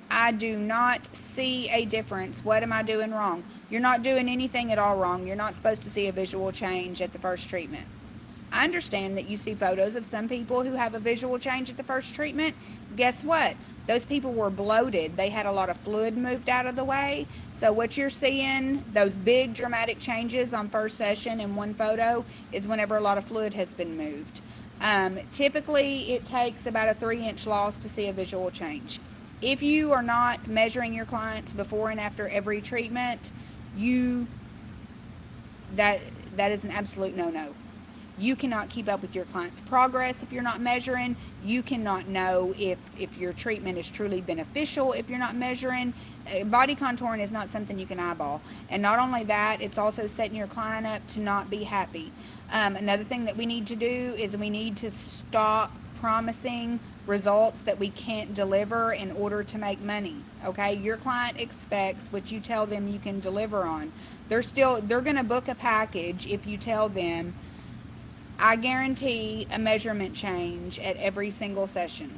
I do not see a difference. What am I doing wrong? You're not doing anything at all wrong. You're not supposed to see a visual change at the first treatment. I understand that you see photos of some people who have a visual change at the first treatment. Guess what? Those people were bloated. They had a lot of fluid moved out of the way. So what you're seeing, those big dramatic changes on first session in one photo, is whenever a lot of fluid has been moved. Typically, it takes about a 3-inch loss to see a visual change. If you are not measuring your clients before and after every treatment, that is an absolute no-no. You cannot keep up with your client's progress if you're not measuring. You cannot know if your treatment is truly beneficial if you're not measuring. Body contouring is not something you can eyeball. And not only that, it's also setting your client up to not be happy. Another thing that we need to do is we need to stop promising results that we can't deliver in order to make money. Okay, your client expects what you tell them you can deliver on. They're going to book a package if you tell them, I guarantee a measurement change at every single session.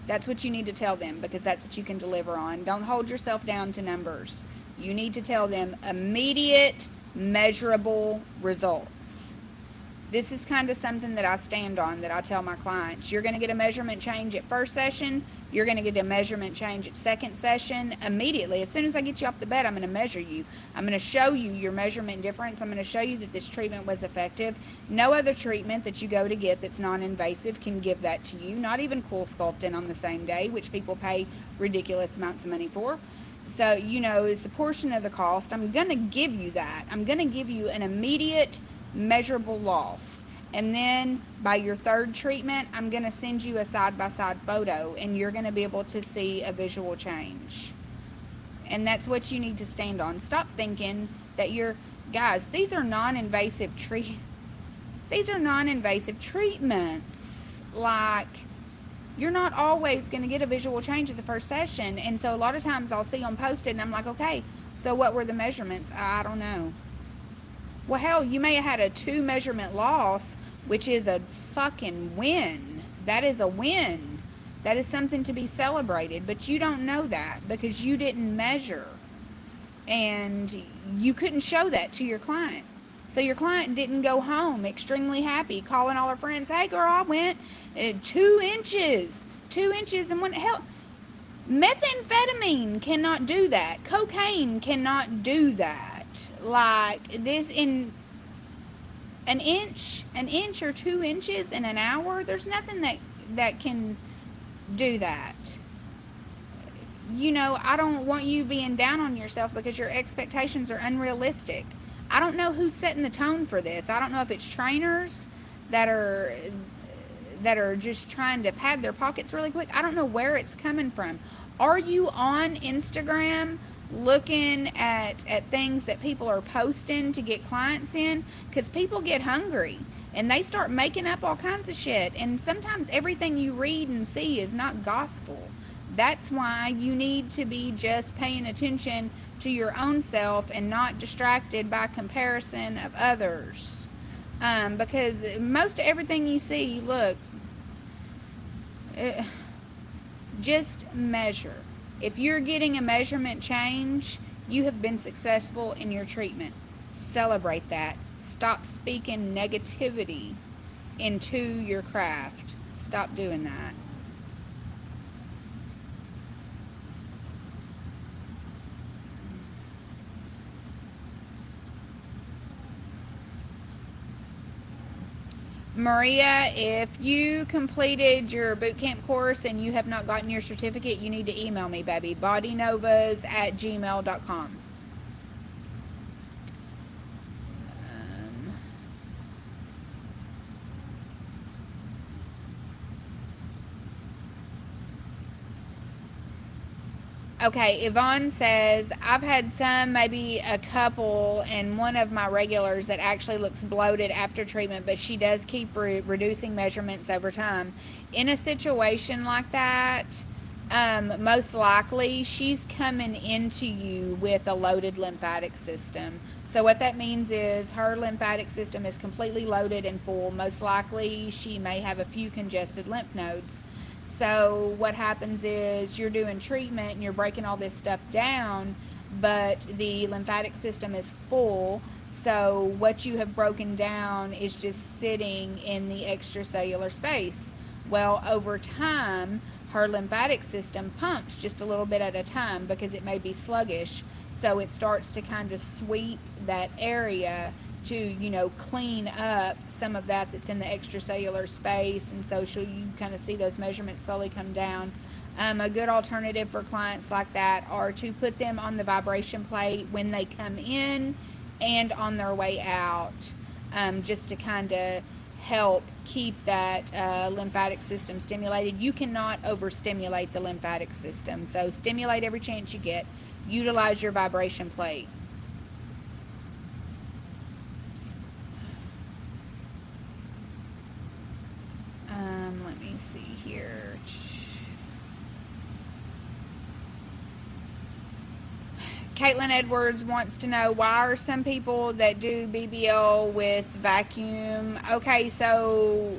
That's what you need to tell them, because that's what you can deliver on. Don't hold yourself down to numbers. You need to tell them immediate, measurable results. This is kind of something that I stand on, that I tell my clients. You're going to get a measurement change at first session. You're going to get a measurement change at second session immediately. As soon as I get you off the bed, I'm going to measure you. I'm going to show you your measurement difference. I'm going to show you that this treatment was effective. No other treatment that you go to get that's non-invasive can give that to you. Not even cool sculpting on the same day, which people pay ridiculous amounts of money for. So, it's a portion of the cost. I'm going to give you that. I'm going to give you an immediate measurable loss, and then by your third treatment, I'm going to send you a side-by-side photo, and you're going to be able to see a visual change. And that's what you need to stand on. Stop thinking that guys, these are non-invasive treatments. Like, you're not always going to get a visual change at the first session. And so a lot of times I'll see them posted, and I'm like, okay, so what were the measurements? I don't know. Well, hell, you may have had a 2 measurement loss, which is a fucking win. That is a win. That is something to be celebrated, but you don't know that because you didn't measure. And you couldn't show that to your client. So your client didn't go home extremely happy, calling all her friends, hey girl, I went 2 inches. 2 inches, and what the hell? Methamphetamine cannot do that. Cocaine cannot do that. like this in an inch or 2 inches in an hour. There's nothing that can do that. I don't want you being down on yourself because your expectations are unrealistic. I don't know who's setting the tone for this. I don't know if it's trainers that are just trying to pad their pockets really quick. I don't know where it's coming from. Are you on Instagram looking at things that people are posting to get clients in? Because people get hungry and they start making up all kinds of shit. And sometimes everything you read and see is not gospel. That's why you need to be just paying attention to your own self and not distracted by comparison of others. Because most of everything you see, look, just measure. If you're getting a measurement change, you have been successful in your treatment. Celebrate that. Stop speaking negativity into your craft. Stop doing that. Maria, if you completed your boot camp course and you have not gotten your certificate, you need to email me, baby. bodynovas@gmail.com. Okay, Yvonne says, I've had some, maybe a couple, and one of my regulars that actually looks bloated after treatment, but she does keep reducing measurements over time. In a situation like that, most likely she's coming into you with a loaded lymphatic system. So what that means is her lymphatic system is completely loaded and full. Most likely she may have a few congested lymph nodes. So what happens is you're doing treatment and you're breaking all this stuff down, but the lymphatic system is full. So what you have broken down is just sitting in the extracellular space. Well, over time, her lymphatic system pumps just a little bit at a time because it may be sluggish. So it starts to kind of sweep that area to, clean up some of that's in the extracellular space. And so you kind of see those measurements slowly come down. A good alternative for clients like that are to put them on the vibration plate when they come in and on their way out, just to kind of help keep that lymphatic system stimulated. You cannot overstimulate the lymphatic system. So stimulate every chance you get. Utilize your vibration plate. Let me see here. Caitlin Edwards wants to know, why are some people that do BBL with vacuum? Okay, so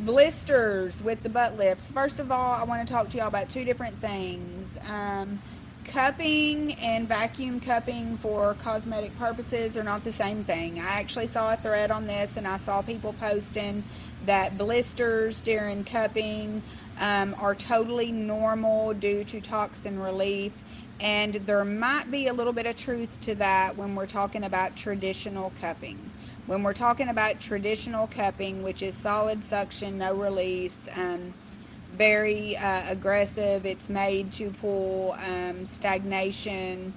blisters with the butt lifts. First of all, I want to talk to y'all about two different things. Cupping and vacuum cupping for cosmetic purposes are not the same thing. I actually saw a thread on this and I saw people posting that blisters during cupping are totally normal due to toxin relief, and there might be a little bit of truth to that when we're talking about traditional cupping. When we're talking about traditional cupping, which is solid suction, no release, very aggressive, it's made to pull stagnation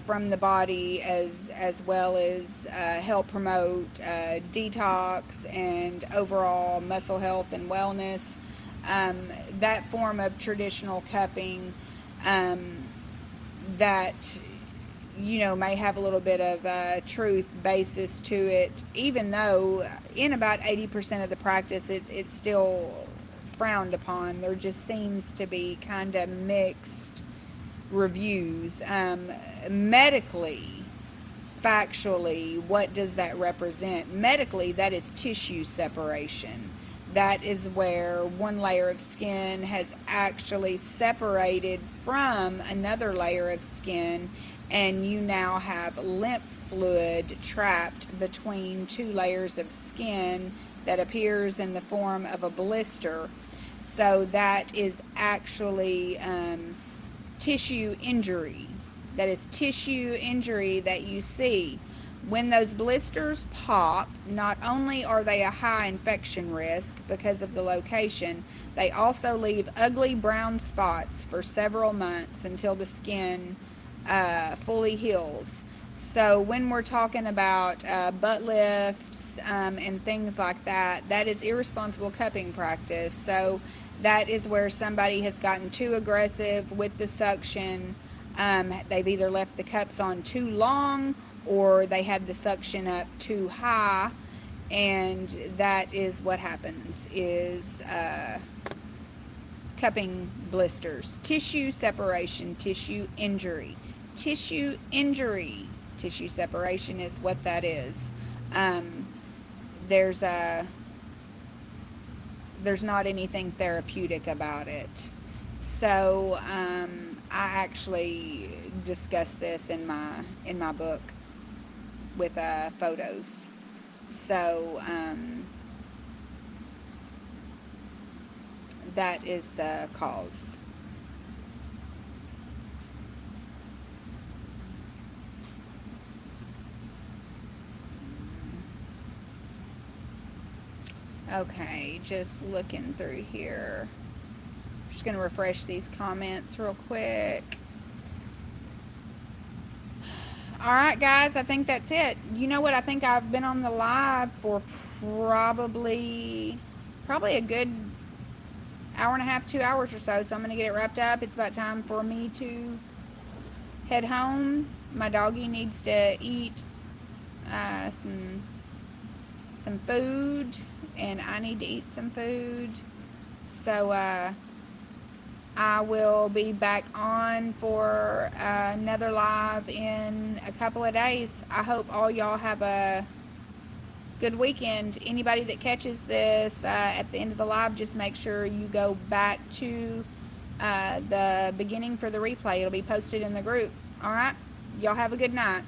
from the body, as well as help promote detox and overall muscle health and wellness. That form of traditional cupping that may have a little bit of truth basis to it, even though in about 80% of the practice it's still frowned upon. There just seems to be kind of mixed reviews. Medically, factually, what does that represent? Medically, that is tissue separation. That is where one layer of skin has actually separated from another layer of skin, and you now have lymph fluid trapped between two layers of skin that appears in the form of a blister. So that is actually tissue injury. that is tissue injury that you see. When those blisters pop, not only are they a high infection risk because of the location, they also leave ugly brown spots for several months until the skin fully heals. So when we're talking about butt lifts and things like that, that is irresponsible cupping practice. So that is where somebody has gotten too aggressive with the suction. They've either left the cups on too long, or they had the suction up too high, and that is what happens, is cupping blisters. Tissue separation, tissue injury. Tissue injury, tissue separation is what that is. Um, there's not anything therapeutic about it. So I actually discuss this in my book with photos. So that is the cause. Okay, just looking through here. Just going to refresh these comments real quick. Alright guys, I think that's it. You know what, I think I've been on the live for probably a good hour and a half, 2 hours or so, so I'm going to get it wrapped up. It's about time for me to head home. My doggy needs to eat some food, and I need to eat some food. So I will be back on for another live in a couple of days. I hope all y'all have a good weekend. Anybody that catches this at the end of the live, just make sure you go back to the beginning for the replay. It'll be posted in the group. All right? Y'all have a good night.